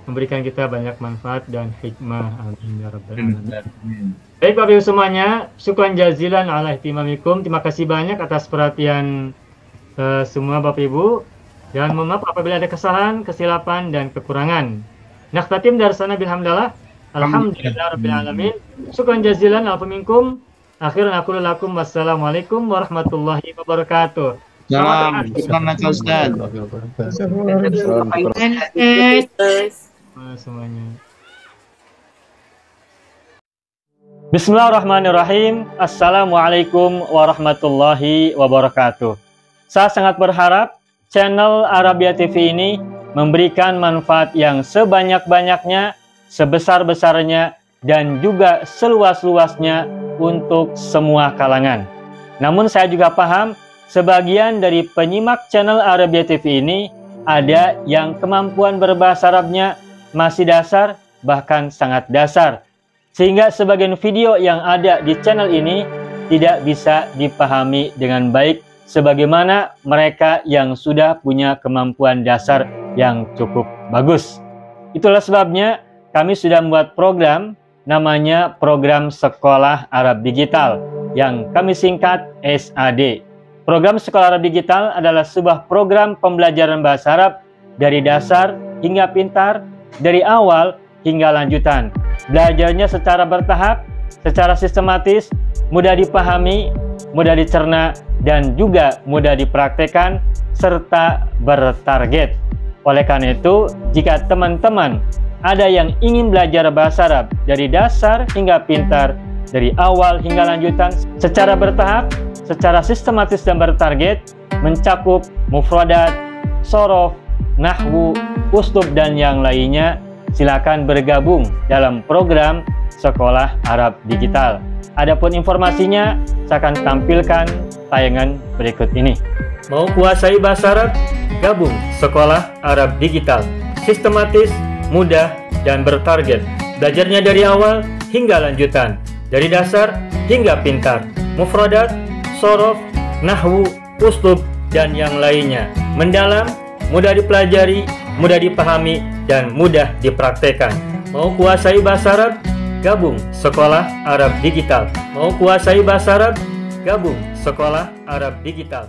memberikan kita banyak manfaat dan hikmah. Amin ya rabbal alamin. Baik Bapak Ibu semuanya, syukran jazilan ala ihtimamikum. Terima kasih banyak atas perhatian semua Bapak Ibu. Dan mohon maaf apabila ada kesalahan, kesilapan dan kekurangan. Nakhtatim darsana bilhamdallah. Alhamdulillah rabbil alamin. Syukran jazilan ala minkum. Akhiran aku lakum wassalamualaikum warahmatullahi wabarakatuh. Salam. Ustaz. Semuanya. Bismillahirrahmanirrahim. Assalamualaikum warahmatullahi wabarakatuh. Saya sangat berharap channel Arabia TV ini memberikan manfaat yang sebanyak-banyaknya, sebesar-besarnya, dan juga seluas-luasnya untuk semua kalangan. Namun saya juga paham sebagian dari penyimak channel Arabia TV ini ada yang kemampuan berbahasa Arabnya masih dasar, bahkan sangat dasar. Sehingga sebagian video yang ada di channel ini tidak bisa dipahami dengan baik sebagaimana mereka yang sudah punya kemampuan dasar yang cukup bagus. Itulah sebabnya kami sudah membuat program namanya Program Sekolah Arab Digital yang kami singkat SAD. Program Sekolah Arab Digital adalah sebuah program pembelajaran bahasa Arab dari dasar hingga pintar, dari awal hingga lanjutan. Belajarnya secara bertahap, secara sistematis, mudah dipahami, mudah dicerna, dan juga mudah dipraktekkan, serta bertarget. Oleh karena itu, jika teman-teman ada yang ingin belajar bahasa Arab dari dasar hingga pintar, dari awal hingga lanjutan, secara bertahap, secara sistematis dan bertarget, mencakup mufradat, sorof, nahwu, uslub, dan yang lainnya, silakan bergabung dalam program Sekolah Arab Digital. Adapun informasinya, saya akan tampilkan tayangan berikut ini. Mau kuasai bahasa Arab? Gabung Sekolah Arab Digital. Sistematis, mudah, dan bertarget. Belajarnya dari awal hingga lanjutan, dari dasar hingga pintar, mufradat, sorof, nahwu, uslub, dan yang lainnya. Mendalam, mudah dipelajari, mudah dipahami, dan mudah dipraktekkan. Mau kuasai bahasa Arab? Gabung Sekolah Arab Digital. Mau kuasai bahasa Arab? Gabung Sekolah Arab Digital.